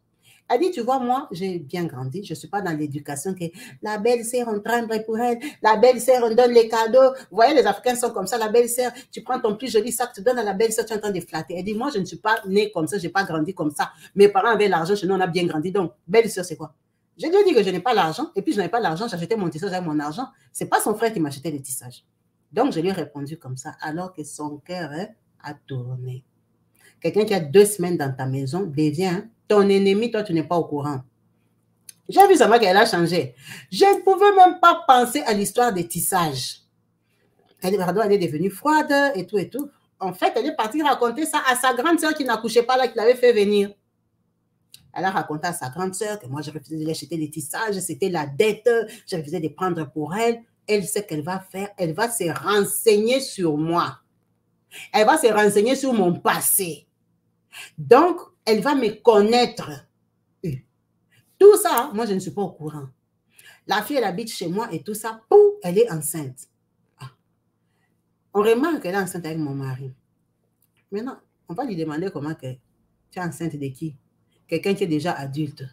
Elle dit, tu vois, moi, j'ai bien grandi. Je ne suis pas dans l'éducation que la belle-sœur, on tremble pour elle. La belle-sœur, on donne les cadeaux. Vous voyez, les Africains sont comme ça. La belle-sœur, tu prends ton plus joli sac, tu donnes à la belle-sœur, tu es en train de flatter. Elle dit, moi, je ne suis pas née comme ça, je n'ai pas grandi comme ça. Mes parents avaient l'argent, chez nous, on a bien grandi. Donc, belle-sœur, c'est quoi? Je lui ai dit que je n'ai pas l'argent. Et puis, je n'avais pas l'argent, j'achetais mon tissage avec mon argent. Ce n'est pas son frère qui m'achetait le tissage. Donc, je lui ai répondu comme ça, alors que son cœur a tourné. Quelqu'un qui a 2 semaines dans ta maison devient ton ennemi, toi, tu n'es pas au courant. J'ai vu seulement qu'elle a changé. Je ne pouvais même pas penser à l'histoire des tissages. Elle est devenue froide et tout et tout. En fait, elle est partie raconter ça à sa grande sœur qui n'accouchait pas là, qui l'avait fait venir. Elle a raconté à sa grande sœur que moi, je refusais de lui acheter des tissages, c'était la dette, je refusais de prendre pour elle. Elle sait qu'elle va faire, elle va se renseigner sur moi. Elle va se renseigner sur mon passé. Donc, elle va me connaître. Tout ça, moi, je ne suis pas au courant. La fille, elle habite chez moi et tout ça, pouf, elle est enceinte. Ah. On remarque qu'elle est enceinte avec mon mari. Maintenant, on va lui demander comment que tu es enceinte de qui? Quelqu'un qui est déjà adulte.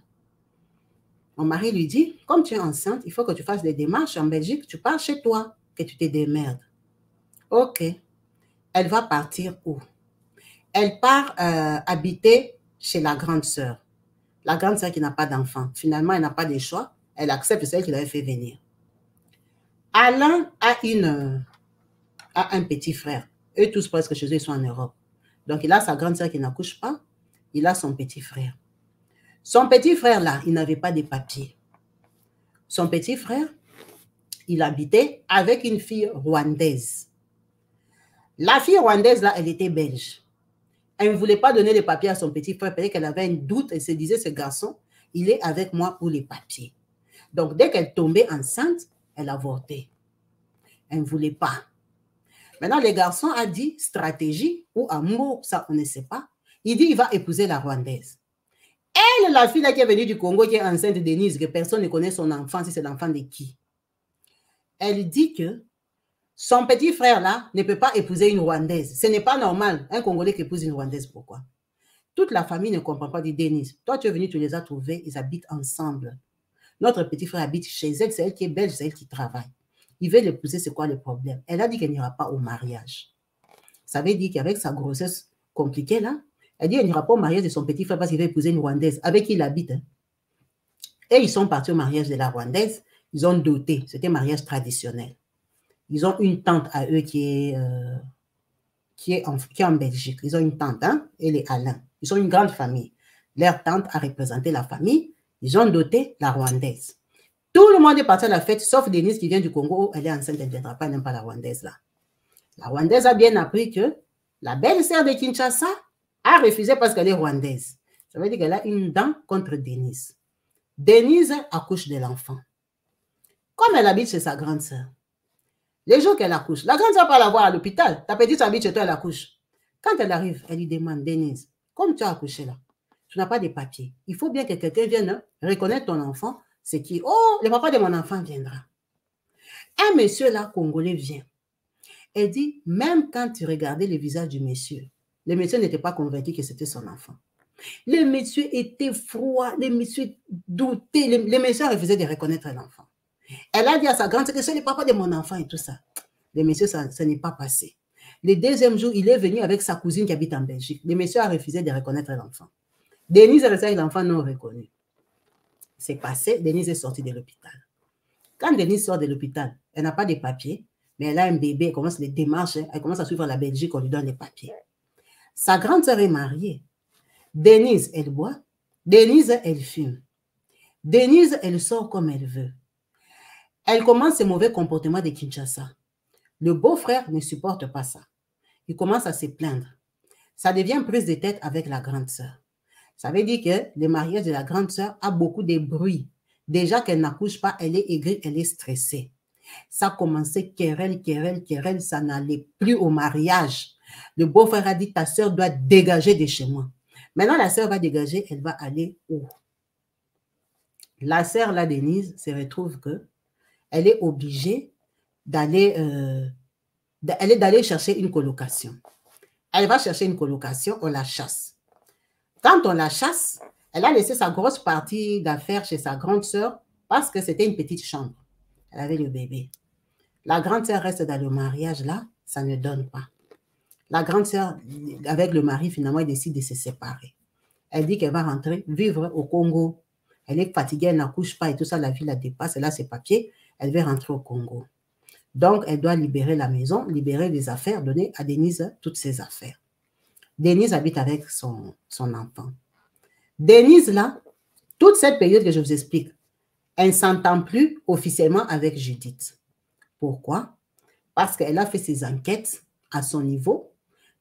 Mon mari lui dit, comme tu es enceinte, il faut que tu fasses des démarches en Belgique, tu pars chez toi, que tu te démerdes. Ok. Elle va partir où? Elle part habiter chez la grande sœur. La grande sœur qui n'a pas d'enfant. Finalement, elle n'a pas de choix. Elle accepte celle qui l'avait fait venir. Alain a un petit frère. Eux tous presque chez eux, ils sont en Europe. Donc, il a sa grande sœur qui n'accouche pas. Il a son petit frère. Son petit frère, là, il n'avait pas de papiers. Son petit frère, il habitait avec une fille rwandaise. La fille rwandaise, là, elle était belge. Elle ne voulait pas donner les papiers à son petit frère parce qu'elle avait un doute. Elle se disait, ce garçon, il est avec moi pour les papiers. Donc, dès qu'elle tombait enceinte, elle avortait. Elle ne voulait pas. Maintenant, le garçon a dit stratégie ou amour, ça, on ne sait pas. Il dit, il va épouser la rwandaise. Elle, la fille là qui est venue du Congo, qui est enceinte de Denise, que personne ne connaît son enfant, si c'est l'enfant de qui. Elle dit que son petit frère là ne peut pas épouser une Rwandaise. Ce n'est pas normal, un Congolais qui épouse une Rwandaise. Pourquoi? Toute la famille ne comprend pas, dit Denise. Toi, tu es venu, tu les as trouvés, ils habitent ensemble. Notre petit frère habite chez elle, c'est elle qui est belge, c'est elle qui travaille. Il veut l'épouser, c'est quoi le problème? Elle a dit qu'elle n'ira pas au mariage. Ça veut dire qu'avec sa grossesse compliquée là, elle dit qu'elle n'ira pas au mariage de son petit frère parce qu'il veut épouser une Rwandaise avec qui il habite. Hein. Et ils sont partis au mariage de la Rwandaise. Ils ont doté. C'était un mariage traditionnel. Ils ont une tante à eux qui est en Belgique. Ils ont une tante, hein, elle est Alain. Ils sont une grande famille. Leur tante a représenté la famille. Ils ont doté la Rwandaise. Tout le monde est parti à la fête, sauf Denise qui vient du Congo. Elle est enceinte, elle ne viendra pas, elle n'aime pas la Rwandaise là. La Rwandaise a bien appris que la belle-sœur de Kinshasa a refusé parce qu'elle est rwandaise. Ça veut dire qu'elle a une dent contre Denise. Denise accouche de l'enfant. Comme elle habite chez sa grande sœur, les jours qu'elle accouche, la grande sœur va la voir à l'hôpital. Ta petite habite chez toi, elle accouche. Quand elle arrive, elle lui demande, Denise, comme tu as accouché là, tu n'as pas de papier. Il faut bien que quelqu'un vienne reconnaître ton enfant. C'est qui? Oh, le papa de mon enfant viendra. Un monsieur là, congolais, vient. Elle dit, même quand tu regardais le visage du monsieur, le monsieur n'était pas convaincu que c'était son enfant. Le monsieur était froid, le monsieur doutait, le monsieur refusait de reconnaître l'enfant. Elle a dit à sa grande sœur que c'est le papa de mon enfant et tout ça. Le monsieur, ça n'est pas passé. Le deuxième jour, il est venu avec sa cousine qui habite en Belgique. Le monsieur a refusé de reconnaître l'enfant. Denise est restée avec l'enfant non reconnu. C'est passé, Denise est sortie de l'hôpital. Quand Denise sort de l'hôpital, elle n'a pas de papiers, mais elle a un bébé, elle commence les démarches, elle commence à suivre la Belgique, on lui donne les papiers. Sa grande sœur est mariée. Denise, elle boit. Denise, elle fume. Denise, elle sort comme elle veut. Elle commence ses mauvais comportements de Kinshasa. Le beau-frère ne supporte pas ça. Il commence à se plaindre. Ça devient prise de tête avec la grande sœur. Ça veut dire que le mariage de la grande sœur a beaucoup de bruit. Déjà qu'elle n'accouche pas, elle est aigrie, elle est stressée. Ça a commencé querelle, ça n'allait plus au mariage. Le beau-frère a dit, ta sœur doit dégager de chez moi. Maintenant, la sœur va dégager, elle va aller où? La sœur, là, Denise, se retrouve qu'elle est obligée d'aller chercher une colocation. Elle va chercher une colocation, on la chasse. Quand on la chasse, elle a laissé sa grosse partie d'affaires chez sa grande sœur parce que c'était une petite chambre. Elle avait le bébé. La grande sœur reste dans le mariage, là, ça ne donne pas. La grande sœur, avec le mari, finalement, elle décide de se séparer. Elle dit qu'elle va rentrer, vivre au Congo. Elle est fatiguée, elle n'accouche pas et tout ça, la vie la dépasse. Elle a ses papiers, elle veut rentrer au Congo. Donc, elle doit libérer la maison, libérer les affaires, donner à Denise toutes ses affaires. Denise habite avec son enfant. Denise, là, toute cette période que je vous explique, elle ne s'entend plus officiellement avec Judith. Pourquoi? Parce qu'elle a fait ses enquêtes à son niveau.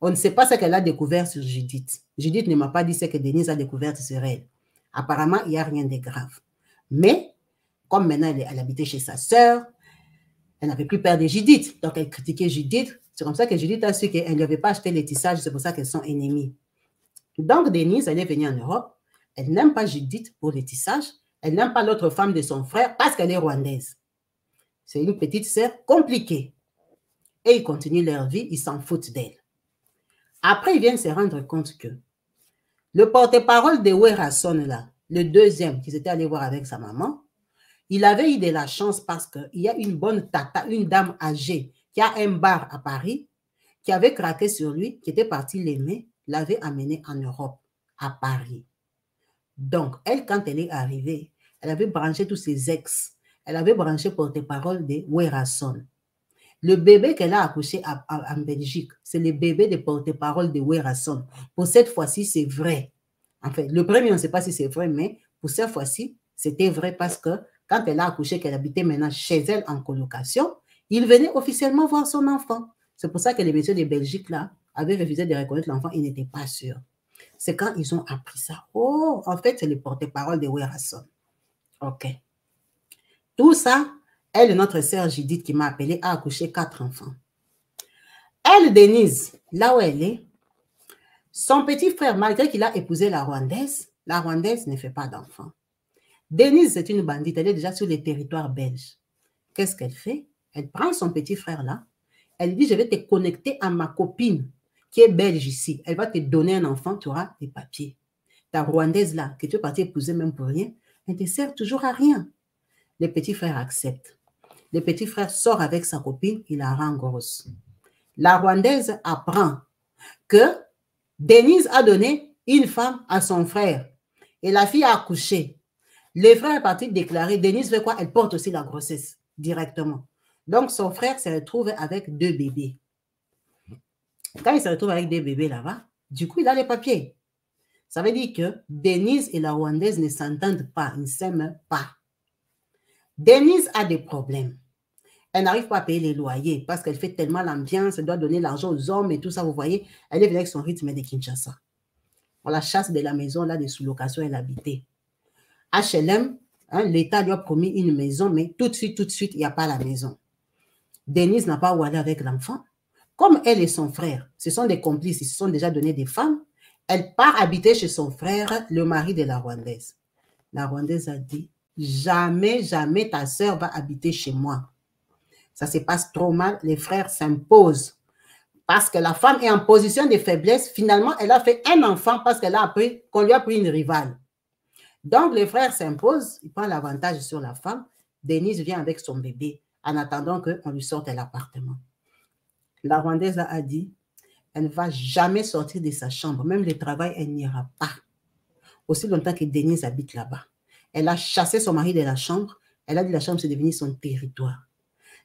On ne sait pas ce qu'elle a découvert sur Judith. Judith ne m'a pas dit ce que Denise a découvert sur elle. Apparemment, il n'y a rien de grave. Mais, comme maintenant elle habitait chez sa sœur, elle n'avait plus peur de Judith. Donc, elle critiquait Judith. C'est comme ça que Judith a su qu'elle ne lui avait pas acheté les tissages. C'est pour ça qu'elles sont ennemies. Donc, Denise, elle est venue en Europe. Elle n'aime pas Judith pour les tissages. Elle n'aime pas l'autre femme de son frère parce qu'elle est rwandaise. C'est une petite sœur compliquée. Et ils continuent leur vie, ils s'en foutent d'elle. Après, ils viennent se rendre compte que le porte-parole de Werason, là, le deuxième qu'ils étaient allés voir avec sa maman, il avait eu de la chance parce qu'il y a une bonne tata, une dame âgée qui a un bar à Paris, qui avait craqué sur lui, qui était partie l'aimer, l'avait amené en Europe, à Paris. Donc, elle, quand elle est arrivée, elle avait branché tous ses ex. Elle avait branché porte-parole de Werason. Le bébé qu'elle a accouché en Belgique, c'est le bébé de porte-parole de Werason. Pour cette fois-ci, c'est vrai. En fait, le premier, on ne sait pas si c'est vrai, mais pour cette fois-ci, c'était vrai parce que quand elle a accouché, qu'elle habitait maintenant chez elle en colocation, il venait officiellement voir son enfant. C'est pour ça que les messieurs de Belgique, là, avaient refusé de reconnaître l'enfant. Ils n'étaient pas sûrs. C'est quand ils ont appris ça. Oh, en fait, c'est le porte-parole de Werason. OK. Tout ça, elle, notre sœur Judith, qui m'a appelée, a accouché 4 enfants. Elle, Denise, là où elle est, son petit frère, malgré qu'il a épousé la Rwandaise ne fait pas d'enfants. Denise, c'est une bandite, elle est déjà sur les territoires belges. Qu'est-ce qu'elle fait? Elle prend son petit frère là, elle dit, je vais te connecter à ma copine qui est belge ici. Elle va te donner un enfant, tu auras des papiers. Ta Rwandaise là, que tu es parti épouser même pour rien, elle ne te sert toujours à rien. Le petit frère accepte. Le petit frère sort avec sa copine, il la rend grosse. La Rwandaise apprend que Denise a donné une femme à son frère et la fille a accouché. Le frère est parti déclarer, Denise fait quoi? Elle porte aussi la grossesse directement. Donc son frère se retrouve avec 2 bébés. Quand il se retrouve avec 2 bébés là-bas, du coup il a les papiers. Ça veut dire que Denise et la Rwandaise ne s'entendent pas, ils ne s'aiment pas. Denise a des problèmes. Elle n'arrive pas à payer les loyers parce qu'elle fait tellement l'ambiance, elle doit donner l'argent aux hommes et tout ça, vous voyez. Elle est venue avec son rythme de Kinshasa. On la chasse de la maison, là, de sous-location, elle habitait. HLM, hein, l'État lui a promis une maison, mais tout de suite, il n'y a pas la maison. Denise n'a pas où aller avec l'enfant. Comme elle et son frère, ce sont des complices, ils se sont déjà donné des femmes, elle part habiter chez son frère, le mari de la Rwandaise. La Rwandaise a dit, jamais, jamais ta sœur va habiter chez moi. Ça se passe trop mal, les frères s'imposent. Parce que la femme est en position de faiblesse, finalement, elle a fait un enfant parce qu'elle a appris qu'on lui a pris une rivale. Donc, les frères s'imposent, ils prennent l'avantage sur la femme. Denise vient avec son bébé en attendant qu'on lui sorte de l'appartement. La Rwandaise a dit, elle ne va jamais sortir de sa chambre, même le travail, elle n'ira pas. Aussi longtemps que Denise habite là-bas. Elle a chassé son mari de la chambre, elle a dit la chambre c'est devenu son territoire.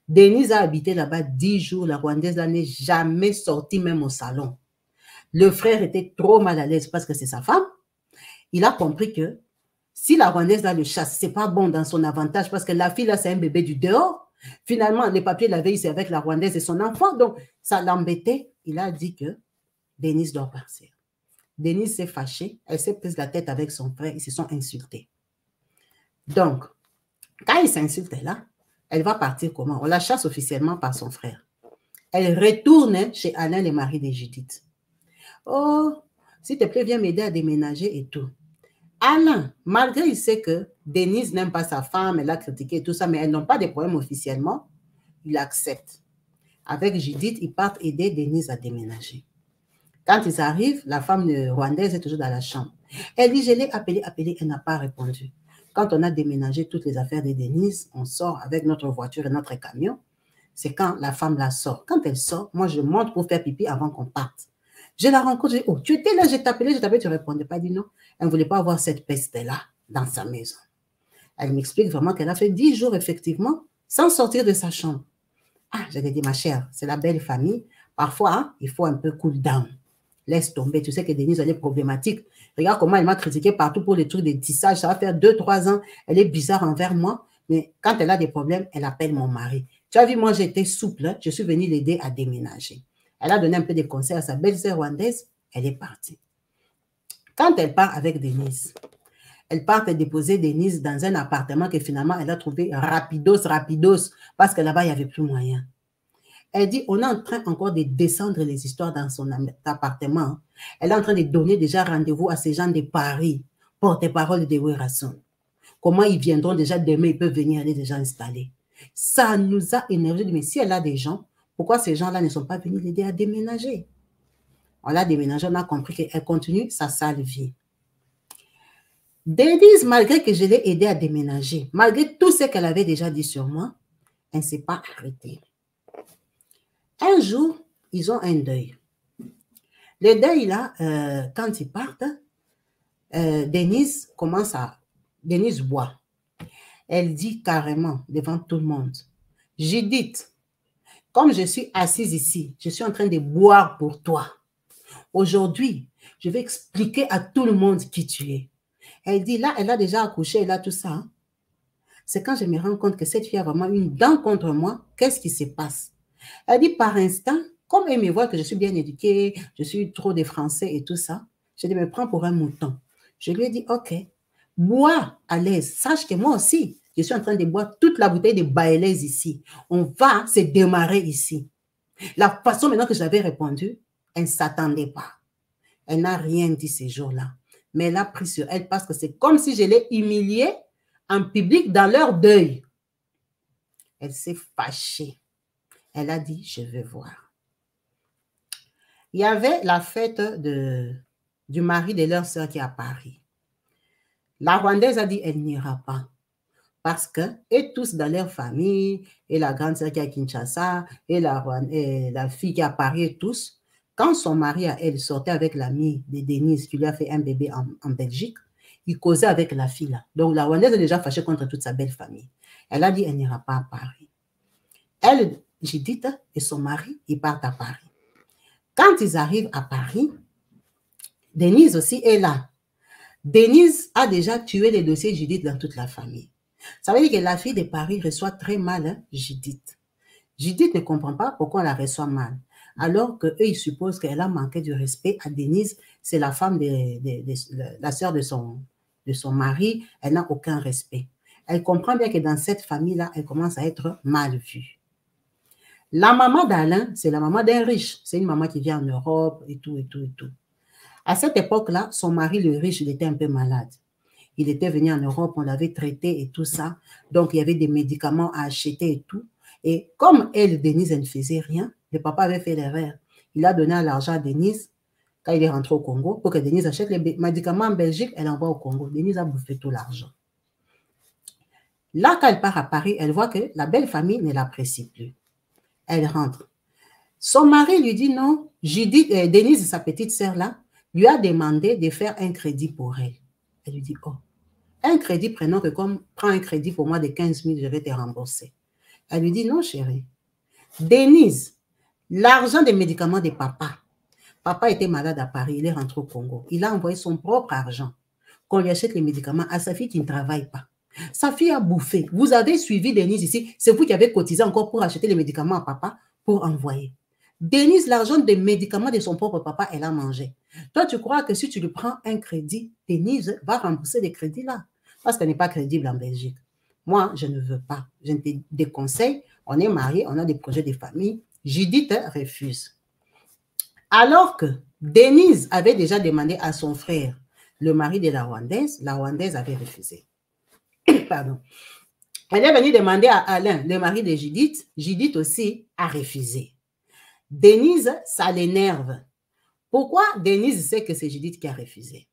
Denise a habité là-bas 10 jours, la Rwandaise n'est jamais sortie même au salon. Le frère était trop mal à l'aise parce que c'est sa femme. Il a compris que si la Rwandaise le chasse, ce n'est pas bon dans son avantage parce que la fille là c'est un bébé du dehors. Finalement, les papiers l'avaient eu, c'est avec la Rwandaise et son enfant. Donc, ça l'embêtait. Il a dit que Denise doit partir. Denise s'est fâchée. Elle s'est prise la tête avec son frère. Ils se sont insultés. Donc, quand ils s'insultent là, elle va partir comment? On la chasse officiellement par son frère. Elle retourne chez Alain, le mari de Judith. Oh, s'il te plaît, viens m'aider à déménager et tout. Alain, malgré il sait que Denise n'aime pas sa femme, elle a critiqué et tout ça, mais elles n'ont pas de problème officiellement, il accepte. Avec Judith, ils partent aider Denise à déménager. Quand ils arrivent, la femme rwandaise est toujours dans la chambre. Elle dit, je l'ai appelée, elle n'a pas répondu. Quand on a déménagé toutes les affaires de Denise, on sort avec notre voiture et notre camion. C'est quand la femme la sort. Quand elle sort, moi, je monte pour faire pipi avant qu'on parte. Je la rencontre, je dis, oh, tu étais là, je t'appelais, tu ne répondais pas. Elle dit non, elle ne voulait pas avoir cette peste-là dans sa maison. Elle m'explique vraiment qu'elle a fait 10 jours, effectivement, sans sortir de sa chambre. Ah, je lui ai dit, ma chère, c'est la belle famille. Parfois, hein, il faut un peu cool down. Laisse tomber. Tu sais que Denise, elle est problématique. Regarde comment elle m'a critiqué partout pour les trucs de tissage. Ça va faire 2-3 ans. Elle est bizarre envers moi. Mais quand elle a des problèmes, elle appelle mon mari. Tu as vu, moi, j'étais souple. Hein? Je suis venue l'aider à déménager. Elle a donné un peu de conseils à sa belle-sœur rwandaise. Elle est partie. Quand elle part avec Denise, elle part déposer Denise dans un appartement que finalement, elle a trouvé rapidos, parce que là-bas, il n'y avait plus moyen. Elle dit, on est en train encore de descendre les histoires dans son appartement. Elle est en train de donner déjà rendez-vous à ces gens de Paris, porte-parole de Werason. Comment ils viendront déjà demain, ils peuvent venir, aller déjà installer. Ça nous a énervé, mais si elle a des gens, pourquoi ces gens-là ne sont pas venus l'aider à déménager? On l'a déménagé, on a compris qu'elle continue sa sale vie. Denise, malgré que je l'ai aidée à déménager, malgré tout ce qu'elle avait déjà dit sur moi, elle ne s'est pas arrêtée. Un jour, ils ont un deuil. Le deuil, là, quand ils partent, Denise boit. Elle dit carrément devant tout le monde, Judith, comme je suis assise ici, je suis en train de boire pour toi. Aujourd'hui, je vais expliquer à tout le monde qui tu es. Elle dit, là, elle a déjà accouché, elle a tout ça. Hein? C'est quand je me rends compte que cette fille a vraiment une dent contre moi, qu'est-ce qui se passe? Elle dit, par instant, comme elle me voit que je suis bien éduquée, je suis trop de français et tout ça, je me prends pour un mouton. Je lui ai dit, ok, bois à l'aise. Sache que moi aussi, je suis en train de boire toute la bouteille de Baelaise ici. On va se démarrer ici. La façon maintenant que j'avais répondu, elle ne s'attendait pas. Elle n'a rien dit ces jours-là. Mais elle a pris sur elle parce que c'est comme si je l'ai humiliée en public dans leur deuil. Elle s'est fâchée. Elle a dit, je veux voir. Il y avait la fête du mari de leur sœur qui est à Paris. La Rwandaise a dit, elle n'ira pas. Parce que, et tous dans leur famille, et la grande sœur qui est à Kinshasa, et la fille qui est à Paris, et tous, quand son mari à elle sortait avec l'amie de Denise, qui lui a fait un bébé en Belgique, il causait avec la fille là. Donc la Rwandaise est déjà fâchée contre toute sa belle famille. Elle a dit, elle n'ira pas à Paris. Elle, Judith et son mari, ils partent à Paris. Quand ils arrivent à Paris, Denise aussi est là. Denise a déjà tué les dossiers Judith dans toute la famille. Ça veut dire que la fille de Paris reçoit très mal Judith. Judith ne comprend pas pourquoi on la reçoit mal. Alors qu'eux, ils supposent qu'elle a manqué du respect à Denise. C'est la femme, la sœur de son mari. Elle n'a aucun respect. Elle comprend bien que dans cette famille-là, elle commence à être mal vue. La maman d'Alain, c'est la maman d'un riche. C'est une maman qui vient en Europe et tout, et tout, et tout. À cette époque-là, son mari, le riche, il était un peu malade. Il était venu en Europe, on l'avait traité et tout ça. Donc, il y avait des médicaments à acheter et tout. Et comme elle, Denise, elle ne faisait rien, le papa avait fait l'erreur. Il a donné l'argent à Denise quand il est rentré au Congo pour que Denise achète les médicaments en Belgique, elle envoie au Congo. Denise a bouffé tout l'argent. Là, quand elle part à Paris, elle voit que la belle famille ne l'apprécie plus. Elle rentre. Son mari lui dit non. Denise, sa petite sœur là, lui a demandé de faire un crédit pour elle. Elle lui dit, oh, un crédit, prenons que comme, prends un crédit pour moi de 15 000, je vais te rembourser. Elle lui dit, non chérie. Denise, l'argent des médicaments de papa. Papa était malade à Paris, il est rentré au Congo. Il a envoyé son propre argent qu'on lui achète les médicaments à sa fille qui ne travaille pas. Sa fille a bouffé. Vous avez suivi Denise ici. C'est vous qui avez cotisé encore pour acheter les médicaments à papa pour envoyer. Denise, l'argent des médicaments de son propre papa, elle a mangé. Toi, tu crois que si tu lui prends un crédit, Denise va rembourser les crédits-là parce qu'elle n'est pas crédible en Belgique. Moi, je ne veux pas. Je te déconseille. On est mariés, on a des projets de famille. Judith refuse. Alors que Denise avait déjà demandé à son frère, le mari de la Rwandaise avait refusé. Pardon. Elle est venue demander à Alain, le mari de Judith. Judith aussi a refusé. Denise, ça l'énerve. Pourquoi Denise sait que c'est Judith qui a refusé?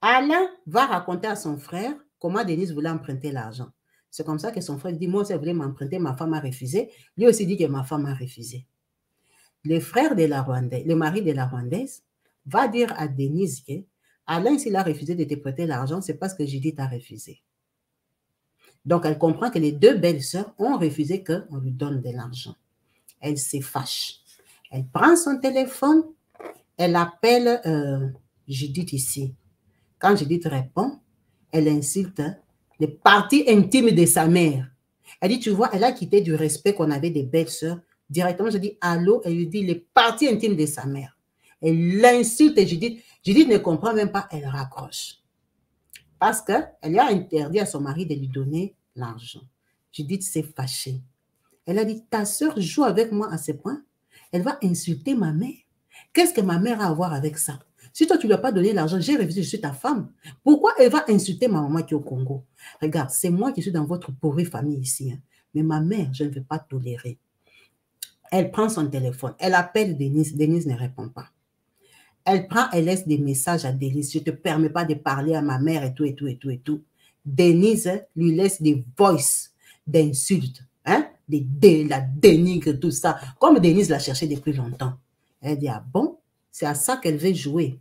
Alain va raconter à son frère comment Denise voulait emprunter l'argent. C'est comme ça que son frère dit, moi aussi, je voulais m'emprunter, ma femme a refusé. Lui aussi dit que ma femme a refusé. Le frère de la Rwandaise, le mari de la Rwandaise, va dire à Denise que Alain, s'il a refusé de te prêter l'argent, c'est parce que Judith a refusé. Donc, elle comprend que les deux belles-sœurs ont refusé qu'on lui donne de l'argent. Elle se fâche. Elle prend son téléphone, elle appelle Judith ici. Quand Judith répond, elle insulte les parties intimes de sa mère. Elle dit, tu vois, elle a quitté du respect qu'on avait des belles-sœurs. Directement, je dis allô, elle lui dit les parties intimes de sa mère. Elle l'insulte Judith. Judith ne comprend même pas, elle raccroche. Parce qu'elle a interdit à son mari de lui donner l'argent. Judith s'est fâchée. Elle a dit, ta sœur joue avec moi à ce point. Elle va insulter ma mère. Qu'est-ce que ma mère a à voir avec ça? Si toi, tu ne lui as pas donné l'argent, j'ai refusé, je suis ta femme. Pourquoi elle va insulter ma maman qui est au Congo? Regarde, c'est moi qui suis dans votre pourrie famille ici. Hein. Mais ma mère, je ne veux pas tolérer. Elle prend son téléphone. Elle appelle Denise. Denise ne répond pas. Elle laisse des messages à Denise. Je ne te permets pas de parler à ma mère et tout, et tout, et tout, et tout. Denise lui laisse des voices d'insultes. Hein? La dénigre, tout ça. Comme Denise l'a cherché depuis longtemps. Elle dit, ah bon, c'est à ça qu'elle veut jouer.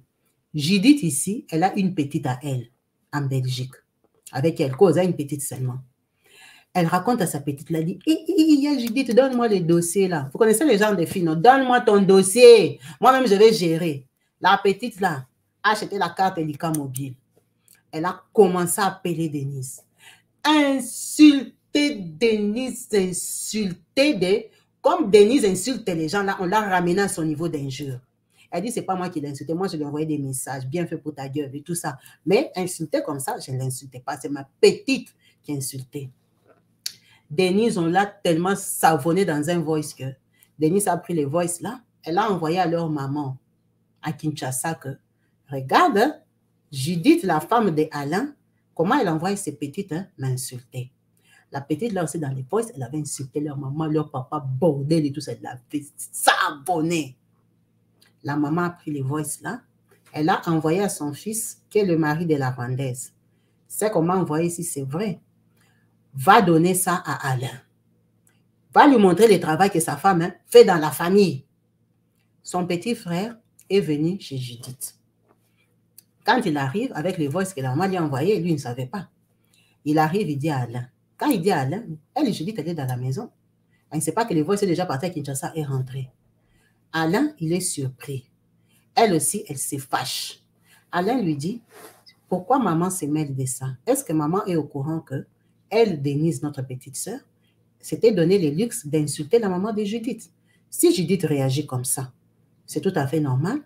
Judith ici, elle a une petite à elle, en Belgique. Avec elle, cause a une petite seulement. Elle raconte à sa petite, elle dit, Judith, donne-moi les dossiers là. Vous connaissez les gens des filles, non? Donne-moi ton dossier. Moi-même, je vais gérer. La petite là a acheté la carte Elika Mobile. Elle a commencé à appeler Denise. Insulter Denise, comme Denise insulte les gens, là, on l'a ramené à son niveau d'injure. Elle dit, c'est pas moi qui l'ai insulté, moi je lui ai envoyé des messages, bien fait pour ta gueule et tout ça. Mais insulter comme ça, je ne l'insultais pas, c'est ma petite qui a insulté. Denise, on l'a tellement savonné dans un voice que Denise a pris les voices là, elle a envoyé à leur maman à Kinshasa que, regarde, Judith, la femme de Alain, comment elle envoie ses petites m'insulter. La petite, là aussi, dans les voices, elle avait insulté leur maman, leur papa, bordel et tout ça. Elle l'avait savonné. La maman a pris les voices là. Elle a envoyé à son fils, qui est le mari de la Rwandaise. C'est comment envoyer si c'est vrai. Va donner ça à Alain. Va lui montrer le travail que sa femme fait dans la famille. Son petit frère est venu chez Judith. Quand il arrive, avec les voices que la maman lui a envoyées, lui ne savait pas. Il arrive, il dit à Alain. Quand il dit à Alain, elle, Judith, elle est dans la maison. Elle ne sait pas que les voix sont déjà parties à Kinshasa et rentrée. Alain, il est surpris. Elle aussi, elle se fâche. Alain lui dit, pourquoi maman se mêle de ça? Est-ce que maman est au courant que elle, Denise, notre petite sœur, s'était donné le luxe d'insulter la maman de Judith? Si Judith réagit comme ça, c'est tout à fait normal.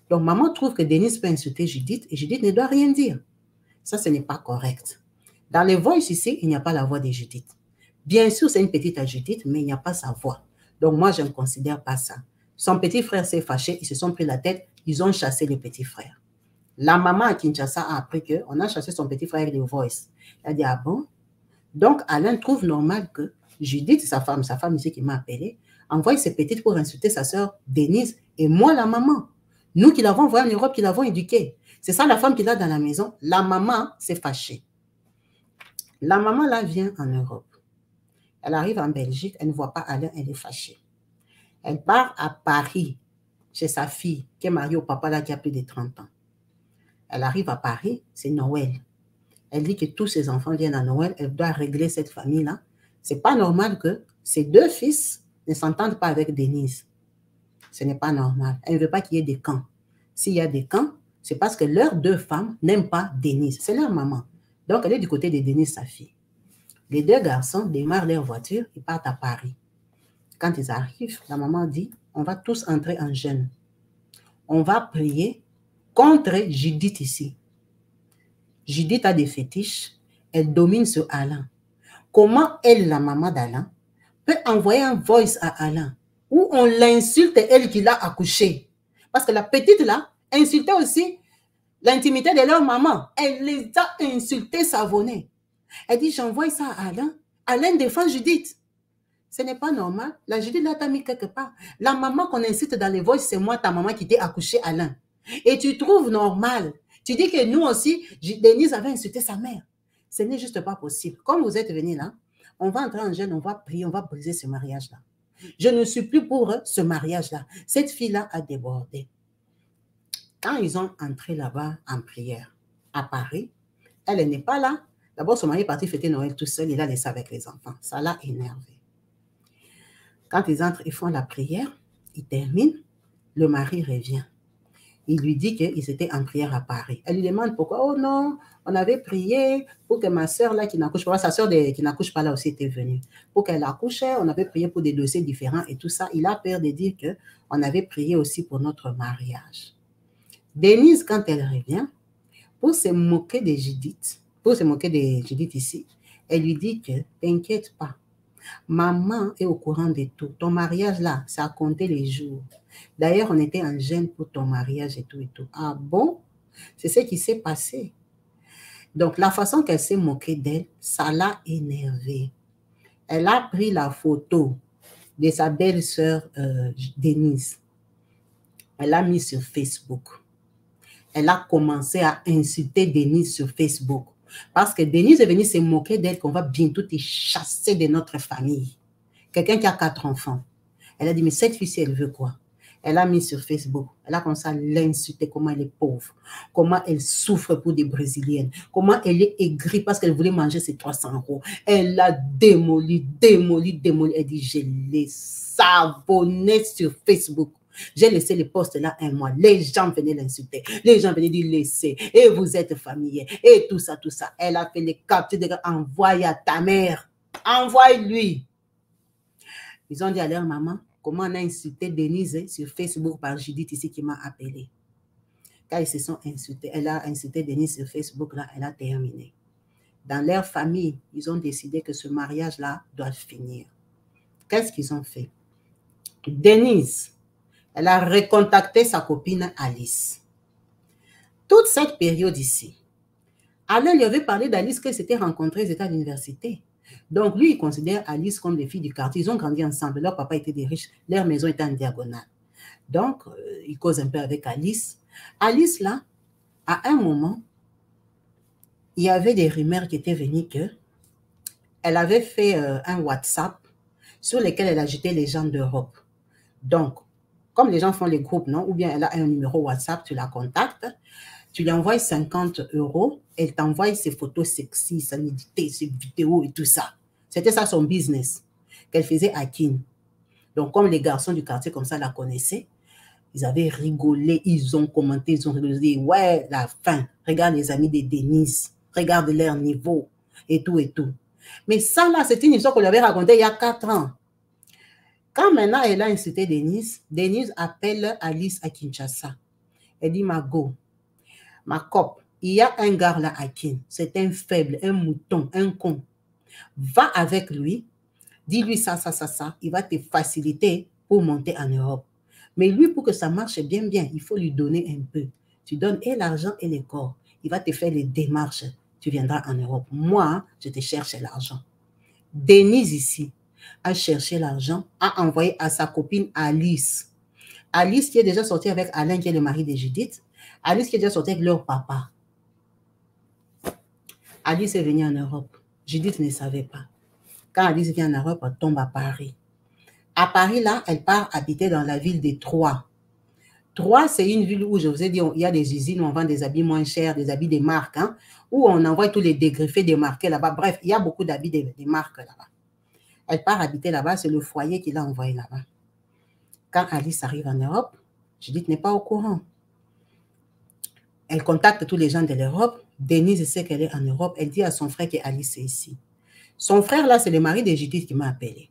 Donc, maman trouve que Denise peut insulter Judith et Judith ne doit rien dire. Ça, ce n'est pas correct. Dans les voix ici, il n'y a pas la voix de Judith. Bien sûr, c'est une petite à Judith, mais il n'y a pas sa voix. Donc, moi, je ne considère pas ça. Son petit frère s'est fâché, ils se sont pris la tête, ils ont chassé le petit frère. La maman à Kinshasa a appris qu'on a chassé son petit frère avec les voices. Elle a dit, ah bon? Donc, Alain trouve normal que Judith, sa femme ici qui m'a appelé, envoie ses petites pour insulter sa sœur Denise et moi, la maman. Nous qui l'avons envoyée en Europe, qui l'avons éduquée. C'est ça la femme qui l'a dans la maison. La maman s'est fâchée. La maman, là, vient en Europe. Elle arrive en Belgique, elle ne voit pas Alain, elle est fâchée. Elle part à Paris, chez sa fille, qui est mariée au papa, là, qui a plus de 30 ans. Elle arrive à Paris, c'est Noël. Elle dit que tous ses enfants viennent à Noël, elle doit régler cette famille-là. C'est pas normal que ses deux fils ne s'entendent pas avec Denise. Ce n'est pas normal. Elle ne veut pas qu'il y ait des camps. S'il y a des camps, c'est parce que leurs deux femmes n'aiment pas Denise. C'est leur maman. Donc, elle est du côté de Denise, sa fille. Les deux garçons démarrent leur voiture, ils partent à Paris. Quand ils arrivent, la maman dit, on va tous entrer en jeûne. On va prier contre Judith ici. Judith a des fétiches, elle domine sur Alain. Comment elle, la maman d'Alain, peut envoyer un voice à Alain où on l'insulte, elle qui l'a accouché? Parce que la petite là insultait aussi l'intimité de leur maman. Elle les a insultés savonnés. Elle dit, j'envoie ça à Alain. Alain défend Judith. Ce n'est pas normal. La Judith là t'a mis quelque part. La maman qu'on insulte dans les voices, c'est moi, ta maman qui t'ai accouché, Alain. Et tu trouves normal. Tu dis que nous aussi, Denise avait insulté sa mère. Ce n'est juste pas possible. Comme vous êtes venus là, on va entrer en jeûne, on va prier, on va briser ce mariage-là. Je ne suis plus pour ce mariage-là. Cette fille-là a débordé. Quand ils ont entré là-bas en prière à Paris, elle n'est pas là. D'abord, son mari est parti fêter Noël tout seul, il l'a laissé avec les enfants. Ça l'a énervé. Quand ils entrent, ils font la prière, ils terminent, le mari revient. Il lui dit qu'ils étaient en prière à Paris. Elle lui demande pourquoi. Oh non, on avait prié pour que ma soeur là qui n'accouche pas, sa soeur qui n'accouche pas là aussi était venue. Pour qu'elle accouche, on avait prié pour des dossiers différents et tout ça. Il a peur de dire qu'on avait prié aussi pour notre mariage. Denise, quand elle revient, pour se moquer de Judith, ici, elle lui dit que t'inquiète pas. Maman est au courant de tout. Ton mariage là, ça a compté les jours. D'ailleurs, on était en jeûne pour ton mariage et tout et tout. Ah bon? C'est ce qui s'est passé. Donc, la façon qu'elle s'est moquée d'elle, ça l'a énervée. Elle a pris la photo de sa belle-sœur Denise. Elle l'a mis sur Facebook. Elle a commencé à insulter Denise sur Facebook. Parce que Denise est venue se moquer d'elle qu'on va bientôt te chasser de notre famille. Quelqu'un qui a 4 enfants. Elle a dit, mais cette fille, elle veut quoi? Elle a mis sur Facebook. Elle a commencé à l'insulter, comment elle est pauvre, comment elle souffre pour des Brésiliennes, comment elle est aigrie parce qu'elle voulait manger ses 300 €. Elle a démoli. Elle dit, je l'ai savonné sur Facebook. J'ai laissé les posts là un mois. Les gens venaient l'insulter. Les gens venaient dire laissez. Et vous êtes familier. Et tout ça. Elle a fait les captures. Envoie à ta mère. Envoie-lui. Ils ont dit à leur maman comment on a insulté Denise sur Facebook par Judith ici qui m'a appelé. Quand ils se sont insultés, elle a insulté Denise sur Facebook là, elle a terminé. Dans leur famille, ils ont décidé que ce mariage-là doit finir. Qu'est-ce qu'ils ont fait? Denise, elle a recontacté sa copine Alice. Toute cette période ici, Alain lui avait parlé d'Alice qu'elle s'était rencontrée, ils étaient à l'université. Donc lui, il considère Alice comme des filles du quartier. Ils ont grandi ensemble. Leur papa était des riches. Leur maison était en diagonale. Donc, il cause un peu avec Alice. Alice, là, à un moment, il y avait des rumeurs qui étaient venues qu'elle avait fait un WhatsApp sur lequel elle agitait les gens d'Europe. Donc, comme les gens font les groupes, non? Ou bien elle a un numéro WhatsApp, tu la contactes, tu lui envoies 50 €, elle t'envoie ses photos sexy, sa nudité, ses vidéos et tout ça. C'était ça son business qu'elle faisait à Kin. Donc, comme les garçons du quartier comme ça la connaissaient, ils avaient rigolé, ils ont commenté, ils ont rigolé. Ouais, la fin, regarde les amis de Denise, regarde leur niveau et tout et tout. Mais ça là, c'est une histoire qu'on lui avait racontée il y a 4 ans. Quand maintenant elle a insulté Denise, Denise appelle Alice à Kinshasa. Elle dit, Margot, ma copine, il y a un gars là à Kin, c'est un faible, un mouton, un con. Va avec lui, dis-lui ça, il va te faciliter pour monter en Europe. Mais lui, pour que ça marche bien, il faut lui donner un peu. Tu donnes et l'argent et les corps. Il va te faire les démarches. Tu viendras en Europe. Moi, je te cherche l'argent. Denise ici a cherché l'argent, a envoyé à sa copine Alice. Alice qui est déjà sortie avec Alain, qui est le mari de Judith. Alice qui est déjà sortie avec leur papa. Alice est venue en Europe. Judith ne savait pas. Quand Alice vient en Europe, elle tombe à Paris. À Paris, là, elle part habiter dans la ville de Troyes. Troyes, c'est une ville où, je vous ai dit, il y a des usines où on vend des habits moins chers, des habits des marques, hein, où on envoie tous les dégriffés démarqués là-bas. Bref, il y a beaucoup d'habits des marques là-bas. Elle part habiter là-bas, c'est le foyer qui l'a envoyé là-bas. Quand Alice arrive en Europe, Judith n'est pas au courant. Elle contacte tous les gens de l'Europe. Denise sait qu'elle est en Europe. Elle dit à son frère qu'Alice est ici. Son frère, là, c'est le mari de Judith qui m'a appelé.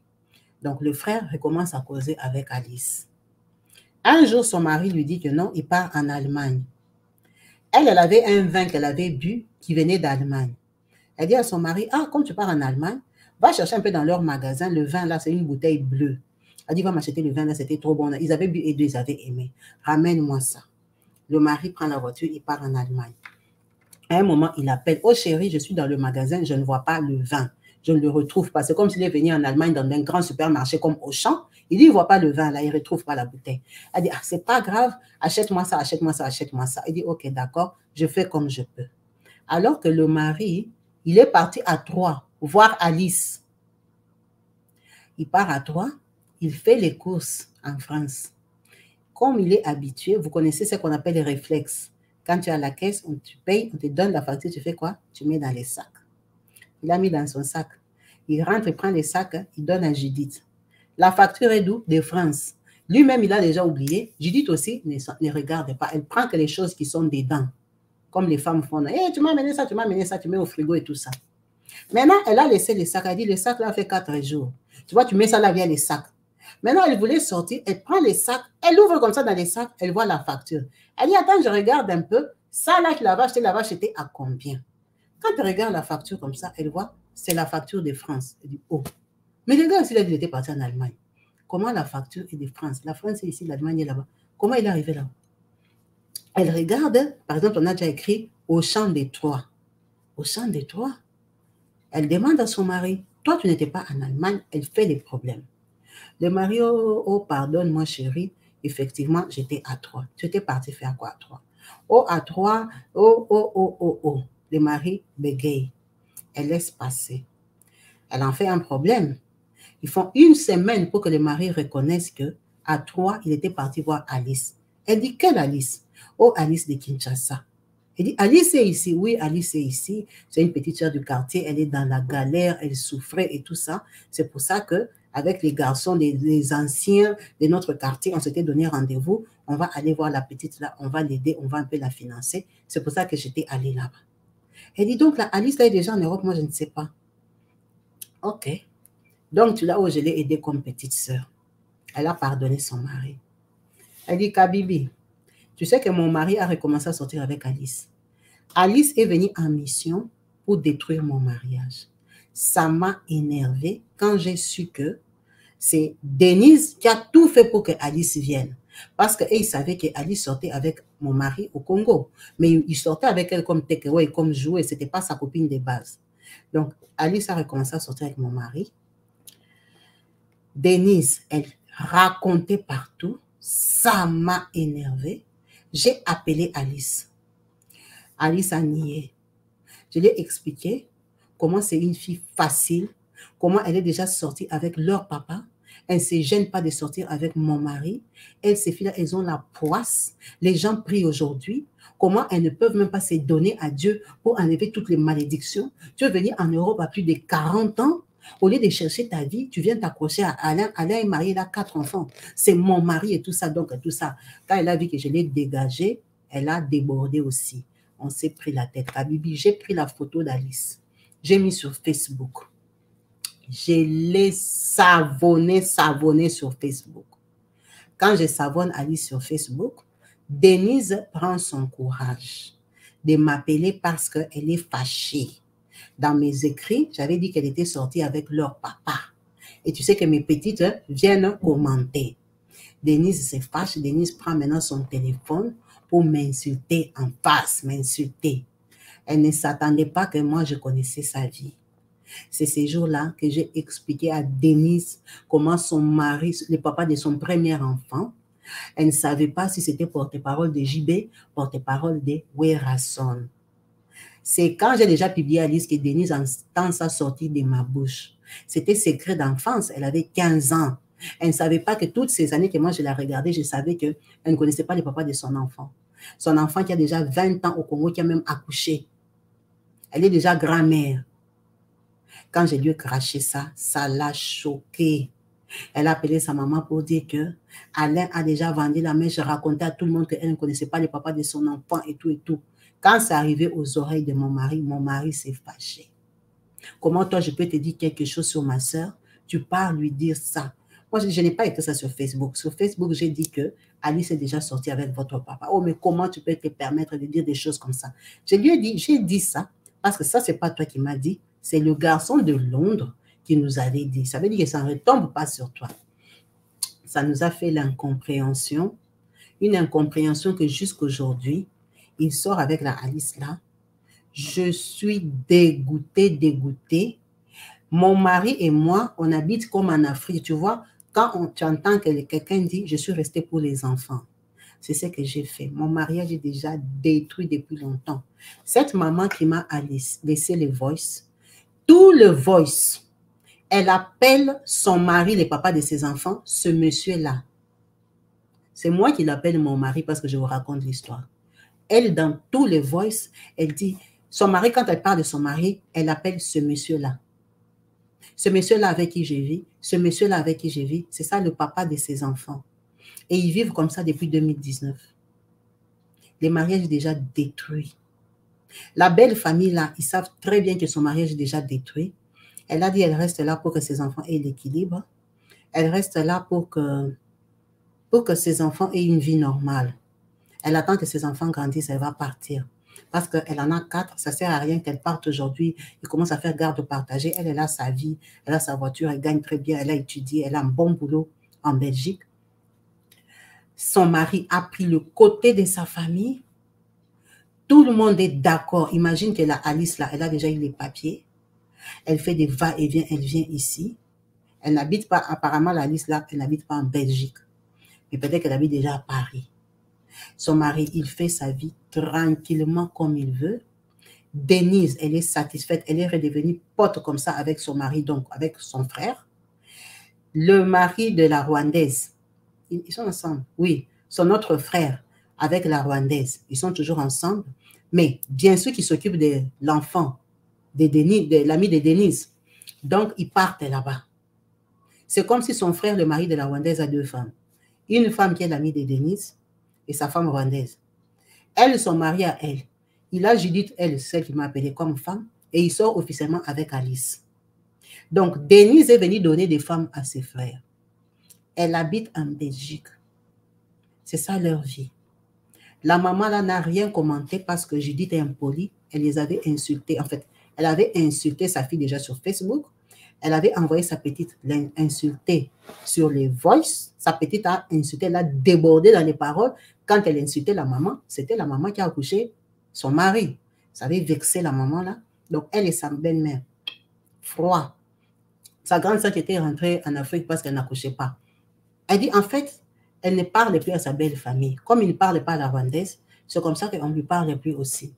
Donc, le frère recommence à causer avec Alice. Un jour, son mari lui dit que non, il part en Allemagne. Elle avait un vin qu'elle avait bu qui venait d'Allemagne. Elle dit à son mari, ah, comme tu pars en Allemagne, va chercher un peu dans leur magasin. Le vin, là, c'est une bouteille bleue. Elle dit, va m'acheter le vin, là, c'était trop bon. Ils avaient bu et deux, ils avaient aimé. Ramène-moi ça. Le mari prend la voiture, il part en Allemagne. À un moment, il appelle, oh chérie, je suis dans le magasin, je ne vois pas le vin. Je ne le retrouve pas. C'est comme s'il est venu en Allemagne dans un grand supermarché comme Auchan. Il dit, il ne voit pas le vin là, il ne retrouve pas la bouteille. Elle dit, ah, c'est pas grave, achète-moi ça, achète-moi ça, achète-moi ça. Il dit, ok, d'accord, je fais comme je peux. Alors que le mari, il est parti à Troyes voir Alice. Il part à Troyes, il fait les courses en France. Comme il est habitué, vous connaissez ce qu'on appelle les réflexes. Quand tu es à la caisse, tu payes, on te donne la facture, tu fais quoi? Tu mets dans les sacs. Il a mis dans son sac. Il rentre, il prend les sacs, il donne à Judith. La facture est d'où? De France. Lui-même, il a déjà oublié. Judith aussi ne regarde pas. Elle prend que les choses qui sont dedans. Comme les femmes font. Hey, tu m'as amené ça, tu m'as amené ça, tu mets au frigo et tout ça. Maintenant, elle a laissé les sacs. Elle dit, le sac là fait 4 jours. Tu vois, tu mets ça là via les sacs. Maintenant, elle voulait sortir. Elle prend les sacs. Elle ouvre comme ça dans les sacs. Elle voit la facture. Elle dit, attends, je regarde un peu. Ça là qu'il avait acheté à combien? Quand elle regarde la facture comme ça, elle voit, c'est la facture de France. Elle dit, oh. Mais le gars, il était parti en Allemagne. Comment la facture est de France? La France est ici, l'Allemagne est là-bas. Comment il est arrivé là? Elle regarde, par exemple, on a déjà écrit au champ des Troyes. Au champ des Troyes. Elle demande à son mari, toi, tu n'étais pas en Allemagne, elle fait des problèmes. Le mari, oh, pardonne-moi, chérie, effectivement, j'étais à Troyes. Tu étais parti faire quoi à Troyes? Oh, à Troyes, oh. Le mari bégaye. Elle laisse passer. Elle en fait un problème. Ils font 1 semaine pour que le mari reconnaisse qu'à Troyes, il était parti voir Alice. Elle dit, quelle Alice? Oh, Alice de Kinshasa. Elle dit, Alice est ici. Oui, Alice est ici. C'est une petite sœur du quartier. Elle est dans la galère. Elle souffrait et tout ça. C'est pour ça qu'avec les garçons, les anciens de notre quartier, on s'était donné rendez-vous. On va aller voir la petite là. On va l'aider. On va un peu la financer. C'est pour ça que j'étais allée là-bas. Elle dit, donc, là, Alice là est déjà en Europe. Moi, je ne sais pas. OK. Donc, tu l'as, oh, je l'ai aidée comme petite sœur. Elle a pardonné son mari. Elle dit, Kabibi, tu sais que mon mari a recommencé à sortir avec Alice. Alice est venue en mission pour détruire mon mariage. Ça m'a énervée quand j'ai su que c'est Denise qui a tout fait pour que Alice vienne. Parce qu'il savait qu'Alice sortait avec mon mari au Congo. Mais il sortait avec elle comme takeaway, comme jouet. Ce n'était pas sa copine de base. Donc, Alice a recommencé à sortir avec mon mari. Denise, elle racontait partout. Ça m'a énervée. J'ai appelé Alice. Alice a nié. Je lui ai expliqué comment c'est une fille facile, comment elle est déjà sortie avec leur papa. Elle ne se gêne pas de sortir avec mon mari. Elles, ces filles-là, elles ont la poisse. Les gens prient aujourd'hui. Comment elles ne peuvent même pas se donner à Dieu pour enlever toutes les malédictions. Tu veux venir en Europe à plus de 40 ans. Au lieu de chercher ta vie, tu viens t'accrocher à Alain. Alain est marié, il a 4 enfants. C'est mon mari et tout ça, donc tout ça. Quand elle a vu que je l'ai dégagé, elle a débordé aussi. On s'est pris la tête. Kabibi, j'ai pris la photo d'Alice. J'ai mis sur Facebook. Je l'ai savonné sur Facebook. Quand je savonne Alice sur Facebook, Denise prend son courage de m'appeler parce qu'elle est fâchée. Dans mes écrits, j'avais dit qu'elle était sortie avec leur papa. Et tu sais que mes petites viennent commenter. Denise se fâche. Denise prend maintenant son téléphone pour m'insulter en face, m'insulter. Elle ne s'attendait pas que moi, je connaissais sa vie. C'est ces jours-là que j'ai expliqué à Denise comment son mari, le papa de son premier enfant, elle ne savait pas si c'était porte-parole de JB, porte-parole de Werason. C'est quand j'ai déjà publié Alice que Denise entend ça sortir de ma bouche. C'était secret d'enfance, elle avait 15 ans. Elle ne savait pas que toutes ces années que moi je la regardais, je savais qu'elle ne connaissait pas le papa de son enfant. Son enfant qui a déjà 20 ans au Congo, qui a même accouché. Elle est déjà grand-mère. Quand j'ai dû cracher ça, ça l'a choquée. Elle a appelé sa maman pour dire que Alain a déjà vendu la main. Je racontais à tout le monde qu'elle ne connaissait pas le papa de son enfant et tout et tout. Quand c'est arrivé aux oreilles de mon mari s'est fâché. Comment toi, je peux te dire quelque chose sur ma soeur? Tu pars lui dire ça. Moi, je n'ai pas écrit ça sur Facebook. Sur Facebook, j'ai dit que Alice est déjà sortie avec votre papa. Oh, mais comment tu peux te permettre de dire des choses comme ça? Je lui ai dit, j'ai dit ça, parce que ça, c'est pas toi qui m'as dit, c'est le garçon de Londres qui nous avait dit. Ça veut dire que ça ne retombe pas sur toi. Ça nous a fait l'incompréhension, une incompréhension que jusqu'aujourd'hui, il sort avec la Alice là. Je suis dégoûtée. Mon mari et moi, on habite comme en Afrique. Tu vois, quand tu entends que quelqu'un dit « je suis resté pour les enfants », c'est ce que j'ai fait. Mon mariage est déjà détruit depuis longtemps. Cette maman qui m'a laissé le voice, tout le voice, elle appelle son mari, le papa de ses enfants, ce monsieur-là. C'est moi qui l'appelle mon mari parce que je vous raconte l'histoire. Elle, dans tous les voice, elle dit, son mari, quand elle parle de son mari, elle appelle ce monsieur-là. Ce monsieur-là avec qui je vis, ce monsieur-là avec qui je vis, c'est ça le papa de ses enfants. Et ils vivent comme ça depuis 2019. Le mariage est déjà détruit. La belle famille là, ils savent très bien que son mariage est déjà détruit. Elle a dit elle reste là pour que ses enfants aient l'équilibre. Elle reste là pour que ses enfants aient une vie normale. Elle attend que ses enfants grandissent, elle va partir. Parce qu'elle en a 4, ça ne sert à rien qu'elle parte aujourd'hui. Elle commence à faire garde partagée. Elle a sa vie, elle a sa voiture, elle gagne très bien, elle a étudié, elle a un bon boulot en Belgique. Son mari a pris le côté de sa famille. Tout le monde est d'accord. Imagine que la Alice, là, elle a déjà eu les papiers. Elle fait des va-et-vient, elle vient ici. Elle n'habite pas, apparemment, la Alice, là, elle n'habite pas en Belgique. Mais peut-être qu'elle habite déjà à Paris. Son mari, il fait sa vie tranquillement comme il veut. Denise, elle est satisfaite. Elle est redevenue pote comme ça avec son mari, donc avec son frère. Le mari de la Rwandaise, ils sont ensemble, oui. Son autre frère avec la Rwandaise, ils sont toujours ensemble. Mais bien sûr qu'ils s'occupent de l'enfant, de l'ami de Denise. Donc, ils partent là-bas. C'est comme si son frère, le mari de la Rwandaise, a 2 femmes. Une femme qui est l'amie de Denise et sa femme rwandaise. Elles sont mariées à elle. Il a Judith, elle, celle qui m'a appelée comme femme, et il sort officiellement avec Alice. Donc, Denise est venue donner des femmes à ses frères. Elle habite en Belgique. C'est ça leur vie. La maman là n'a rien commenté parce que Judith est impolie. Elle les avait insultés. En fait, elle avait insulté sa fille déjà sur Facebook. Elle avait envoyé sa petite l'insulter sur les voice. Sa petite a insulté, elle a débordé dans les paroles. Quand elle insultait la maman, c'était la maman qui a accouché son mari. Ça avait vexé la maman là. Donc, elle et sa belle-mère. Froid. Sa grande sœur qui était rentrée en Afrique parce qu'elle n'accouchait pas. Elle dit, en fait, elle ne parle plus à sa belle famille. Comme il ne parle pas à la Rwandaise, c'est comme ça qu'on ne lui parle plus aussi.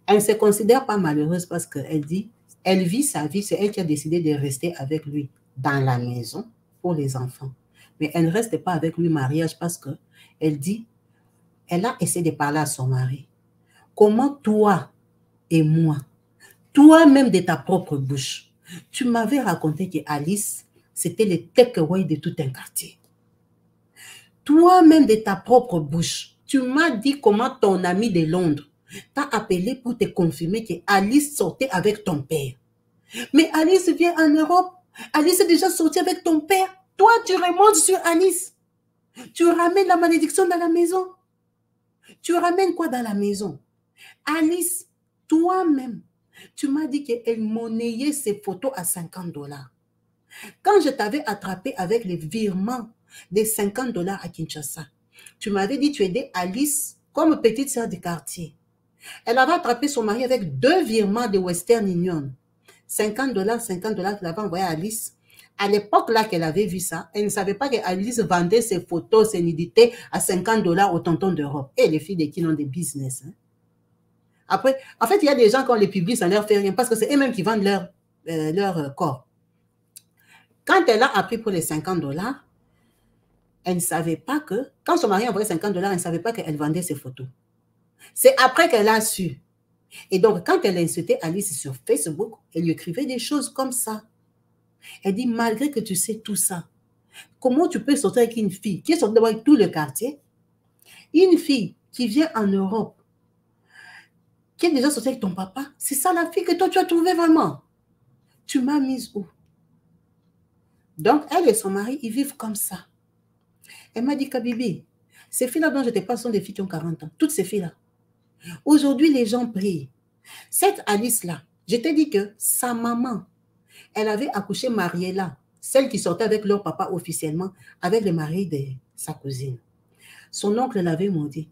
Elle ne se considère pas malheureuse parce qu'elle dit, elle vit sa vie, c'est elle qui a décidé de rester avec lui dans la maison pour les enfants. Mais elle ne reste pas avec lui mariage parce qu'elle dit, elle a essayé de parler à son mari. Comment toi et moi, toi-même de ta propre bouche, tu m'avais raconté que Alice, c'était le takeaway de tout un quartier. Toi-même de ta propre bouche, tu m'as dit comment ton ami de Londres t'a appelé pour te confirmer que Alice sortait avec ton père. Mais Alice vient en Europe. Alice est déjà sortie avec ton père. Toi, tu remontes sur Alice. Tu ramènes la malédiction dans la maison. Tu ramènes quoi dans la maison? Alice, toi-même, tu m'as dit qu'elle monnayait ses photos à 50 $. Quand je t'avais attrapé avec les virements des 50 $ à Kinshasa, tu m'avais dit que tu aidais Alice comme petite sœur du quartier. Elle avait attrapé son mari avec 2 virements de Western Union. 50 $, 50 $ qu'elle avait envoyé à Alice. À l'époque là qu'elle avait vu ça, elle ne savait pas qu'Alice vendait ses photos, ses nudités à 50 $ aux tontons d'Europe. Et les filles de qui ont des business. Hein? Après, en fait, il y a des gens qui les publient, ça ne leur fait rien parce que c'est eux-mêmes qui vendent leur corps. Quand elle a appris pour les 50 $, elle ne savait pas que, quand son mari a envoyé 50 $, elle ne savait pas qu'elle vendait ses photos. C'est après qu'elle a su. Et donc, quand elle a insulté Alice sur Facebook, elle lui écrivait des choses comme ça. Elle dit, malgré que tu sais tout ça, comment tu peux sortir avec une fille qui est sortie avec tout le quartier, une fille qui vient en Europe, qui est déjà sortie avec ton papa, c'est ça la fille que toi tu as trouvée vraiment. Tu m'as mise où? Donc, elle et son mari, ils vivent comme ça. Elle m'a dit, Kabibi, ces filles-là dont je te parle sont des filles qui ont 40 ans. Toutes ces filles-là. Aujourd'hui, les gens prient. Cette Alice-là, je t'ai dit que sa maman, elle avait accouché Mariella, celle qui sortait avec leur papa officiellement, avec le mari de sa cousine. Son oncle l'avait maudit.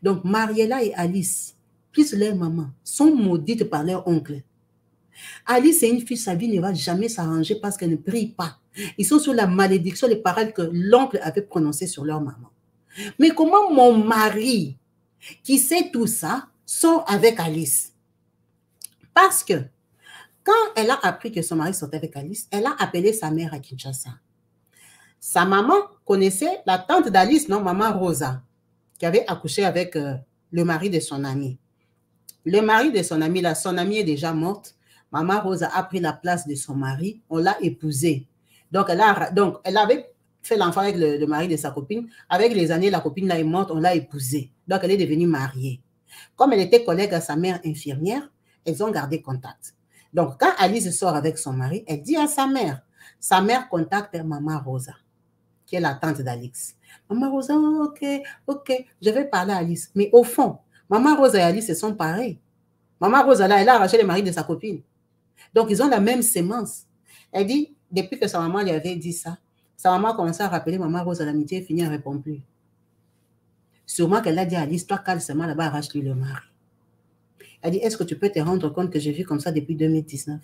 Donc, Mariella et Alice, plus leur maman, sont maudites par leur oncle. Alice est une fille, sa vie ne va jamais s'arranger parce qu'elle ne prie pas. Ils sont sous la malédiction des paroles que l'oncle avait prononcées sur leur maman. Mais comment mon mari, qui sait tout ça, sort avec Alice? Parce que quand elle a appris que son mari sortait avec Alice, elle a appelé sa mère à Kinshasa. Sa maman connaissait la tante d'Alice, non, maman Rosa, qui avait accouché avec le mari de son ami. Le mari de son ami, là, son amie est déjà morte. Maman Rosa a pris la place de son mari. On l'a épousée. Donc, elle avait fait l'enfant avec le mari de sa copine. Avec les années, la copine là est morte, on l'a épousée. Donc, elle est devenue mariée. Comme elle était collègue à sa mère infirmière, elles ont gardé contact. Donc, quand Alice sort avec son mari, elle dit à sa mère contacte Maman Rosa, qui est la tante d'Alice. Maman Rosa, ok, je vais parler à Alice. Mais au fond, Maman Rosa et Alice sont pareils. Maman Rosa, là, elle a arraché le mari de sa copine. Donc, ils ont la même sémence. Elle dit, depuis que sa maman lui avait dit ça, sa maman a commencé à rappeler Maman Rosa, l'amitié est finie, elle ne répond plus. Sûrement qu'elle a dit à Alice, toi, calme seulement là-bas, arrache-lui le mari. Elle dit, est-ce que tu peux te rendre compte que je vis comme ça depuis 2019?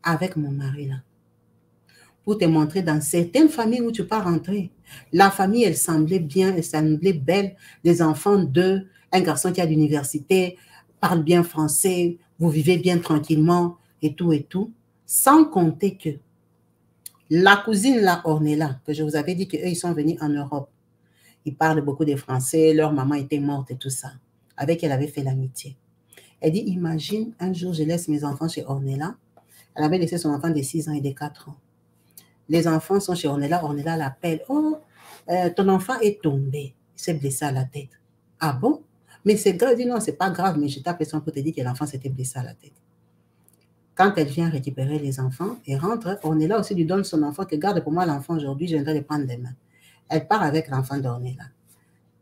Avec mon mari, là. Pour te montrer dans certaines familles où tu ne peux pas rentrer. La famille, elle semblait bien, elle semblait belle. Des enfants d'eux, un garçon qui a l'université, parle bien français, vous vivez bien tranquillement, et tout. Sans compter que la cousine, là, Ornella, que je vous avais dit qu'eux, ils sont venus en Europe. Ils parlent beaucoup de français, leur maman était morte et tout ça. Avec elle avait fait l'amitié. Elle dit, imagine, un jour, je laisse mes enfants chez Ornella. Elle avait laissé son enfant de 6 ans et de 4 ans. Les enfants sont chez Ornella. Ornella l'appelle. Oh, ton enfant est tombé. Il s'est blessé à la tête. Ah bon? Mais c'est grave. Elle dit non, c'est pas grave, mais je t'appelle pour te dire que l'enfant s'était blessé à la tête. Quand elle vient récupérer les enfants et rentre, Ornella aussi lui donne son enfant que garde pour moi l'enfant aujourd'hui, je viendrai le prendre demain. Elle part avec l'enfant d'Ornella.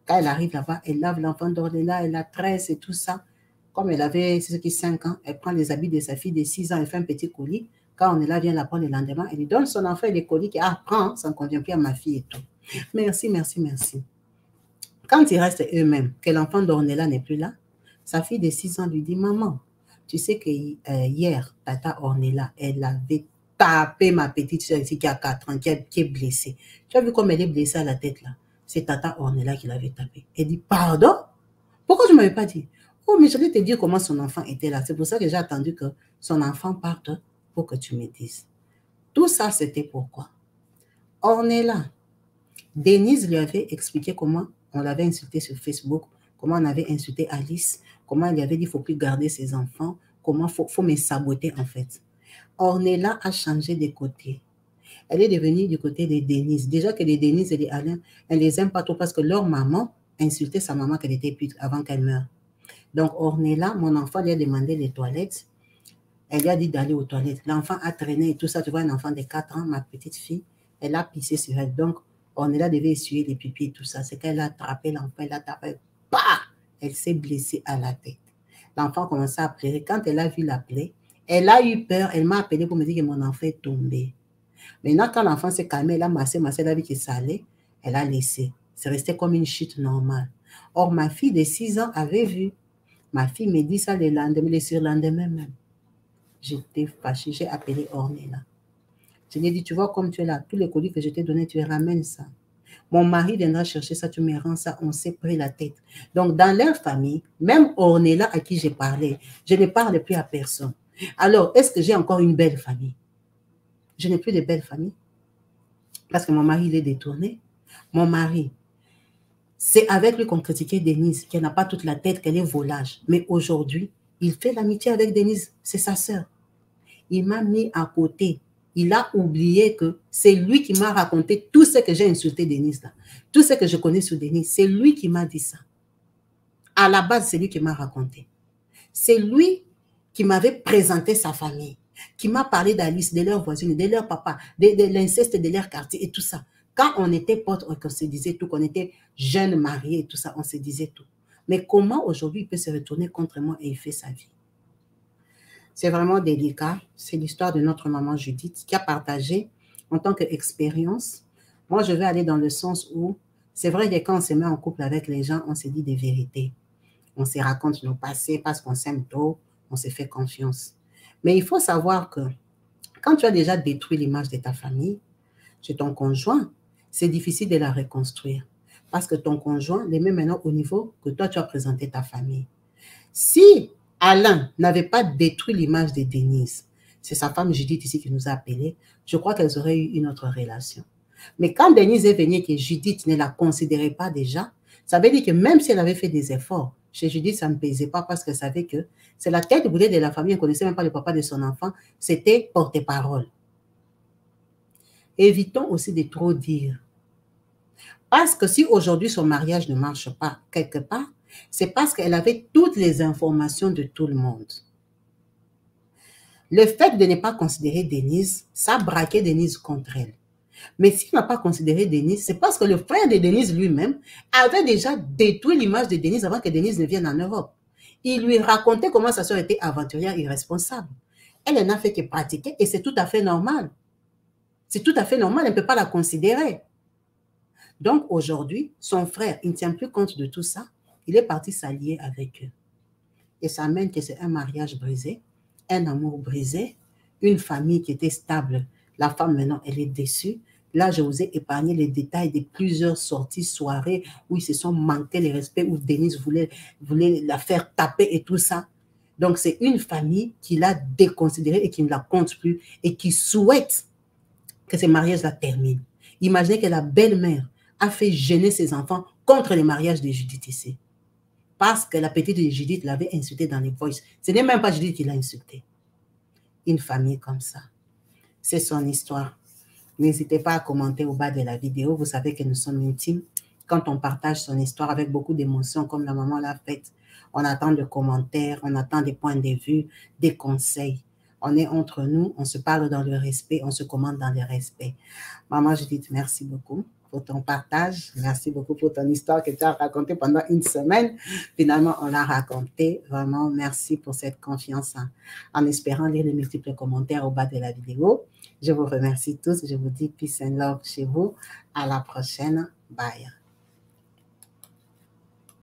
Quand elle arrive là-bas, elle lave l'enfant d'Ornella, elle la tresse et tout ça. Comme elle avait 5 ans, elle prend les habits de sa fille de 6 ans, elle fait un petit colis. Quand Ornella vient la prendre le lendemain, elle lui donne son enfant et les colis qu'elle prend, ça ne convient plus à ma fille et tout. Merci. Quand ils restent eux-mêmes, que l'enfant d'Ornella n'est plus là, sa fille de 6 ans lui dit, maman, tu sais que hier, tata Ornella, elle avait tapé ma petite soeur ici qui a 4 ans, qui est blessée. Tu as vu comme elle est blessée à la tête là? C'est tata Ornella qui l'avait tapée. Elle dit, pardon? Pourquoi tu ne m'avais pas dit? Oh, mais je vais te dire comment son enfant était là. C'est pour ça que j'ai attendu que son enfant parte pour que tu me dises. Tout ça, c'était pourquoi? Ornella, Denise lui avait expliqué comment on l'avait insulté sur Facebook, comment on avait insulté Alice, comment elle lui avait dit qu'il ne faut plus garder ses enfants, comment il faut me saboter en fait. Ornella a changé de côté. Elle est devenue du côté de Denise. Déjà que les Denise et les Alain, elle ne les aime pas trop parce que leur maman insultait sa maman qu'elle était pute avant qu'elle meure. Donc Ornella, mon enfant lui a demandé les toilettes. Elle lui a dit d'aller aux toilettes. L'enfant a traîné et tout ça. Tu vois, un enfant de 4 ans, ma petite fille, elle a pissé sur elle. Donc, Ornella devait essuyer les pipis et tout ça. C'est qu'elle a attrapé l'enfant, elle a tapé. Bah! Elle s'est blessée à la tête. L'enfant commençait à pleurer. Quand elle a vu la plaie, elle a eu peur. Elle m'a appelé pour me dire que mon enfant est tombé. Maintenant, quand l'enfant s'est calmé, elle a massé, elle a vu que ça allait. Elle a laissé. C'est resté comme une chute normale. Or, ma fille de 6 ans avait vu. Ma fille me dit ça le lendemain, le surlendemain même. J'étais fâchée, j'ai appelé Ornella. Je lui ai dit, tu vois comme tu es là, tous les colis que je t'ai donnés, tu ramènes ça. Mon mari viendra chercher ça, tu me rends ça, on s'est pris la tête. Donc, dans leur famille, même Ornella à qui j'ai parlé, je ne parle plus à personne. Alors, est-ce que j'ai encore une belle famille? Je n'ai plus de belle famille. Parce que mon mari, il est détourné. Mon mari, c'est avec lui qu'on critiquait Denise, qu'elle n'a pas toute la tête, qu'elle est volage. Mais aujourd'hui, il fait l'amitié avec Denise, c'est sa sœur. Il m'a mis à côté. Il a oublié que c'est lui qui m'a raconté tout ce que j'ai insulté Denise là. Tout ce que je connais sur Denise, c'est lui qui m'a dit ça. à la base, c'est lui qui m'a raconté. C'est lui qui m'avait présenté sa famille, qui m'a parlé d'Alice, de leur voisine, de leur papa, de l'inceste de leur quartier et tout ça. Quand on était potes, on se disait tout, qu'on était jeunes, mariés et tout ça, on se disait tout. Mais comment aujourd'hui il peut se retourner contre moi et il fait sa vie? C'est vraiment délicat. C'est l'histoire de notre maman Judith qui a partagé en tant qu'expérience. Moi, je vais aller dans le sens où c'est vrai que quand on se met en couple avec les gens, on se dit des vérités. On se raconte nos passés parce qu'on s'aime trop, on se fait confiance. Mais il faut savoir que quand tu as déjà détruit l'image de ta famille, chez ton conjoint, c'est difficile de la reconstruire. Parce que ton conjoint les met maintenant au niveau que toi, tu as présenté ta famille. Si Alain n'avait pas détruit l'image de Denise, c'est sa femme Judith ici qui nous a appelés, je crois qu'elles auraient eu une autre relation. Mais quand Denise est venue et que Judith ne la considérait pas déjà, ça veut dire que même si elle avait fait des efforts, chez Judith, ça ne pesait pas parce qu'elle savait que c'est la tête brûlée de la famille, elle ne connaissait même pas le papa de son enfant, c'était porte-parole. Évitons aussi de trop dire. Parce que si aujourd'hui son mariage ne marche pas quelque part, c'est parce qu'elle avait toutes les informations de tout le monde. Le fait de ne pas considérer Denise, ça braquait Denise contre elle. Mais s'il n'a pas considéré Denise, c'est parce que le frère de Denise lui-même avait déjà détruit l'image de Denise avant que Denise ne vienne en Europe. Il lui racontait comment sa soeur était aventurière irresponsable. Elle n'a fait que pratiquer et c'est tout à fait normal. C'est tout à fait normal, elle ne peut pas la considérer. Donc aujourd'hui, son frère, il ne tient plus compte de tout ça. Il est parti s'allier avec eux. Et ça amène que c'est un mariage brisé, un amour brisé, une famille qui était stable. La femme, maintenant, elle est déçue. Là, je vous ai épargné les détails de plusieurs sorties, soirées, où ils se sont manqués le respect, où Denise voulait la faire taper et tout ça. Donc, c'est une famille qui l'a déconsidérée et qui ne la compte plus et qui souhaite que ce mariage-là termine. Imaginez que la belle-mère a fait gêner ses enfants contre le mariage de Judith ici. Parce que la petite de Judith l'avait insultée dans les voices. Ce n'est même pas Judith qui l'a insultée. Une famille comme ça. C'est son histoire. N'hésitez pas à commenter au bas de la vidéo. Vous savez que nous sommes intimes. Quand on partage son histoire avec beaucoup d'émotions, comme la maman l'a faite, on attend des commentaires, on attend des points de vue, des conseils. On est entre nous, on se parle dans le respect, on se commande dans le respect. Maman Judith, merci beaucoup pour ton partage. Merci beaucoup pour ton histoire que tu as racontée pendant une semaine. Finalement, on l'a racontée. Vraiment, merci pour cette confiance en espérant lire les multiples commentaires au bas de la vidéo. Je vous remercie tous. Je vous dis peace and love chez vous. À la prochaine. Bye.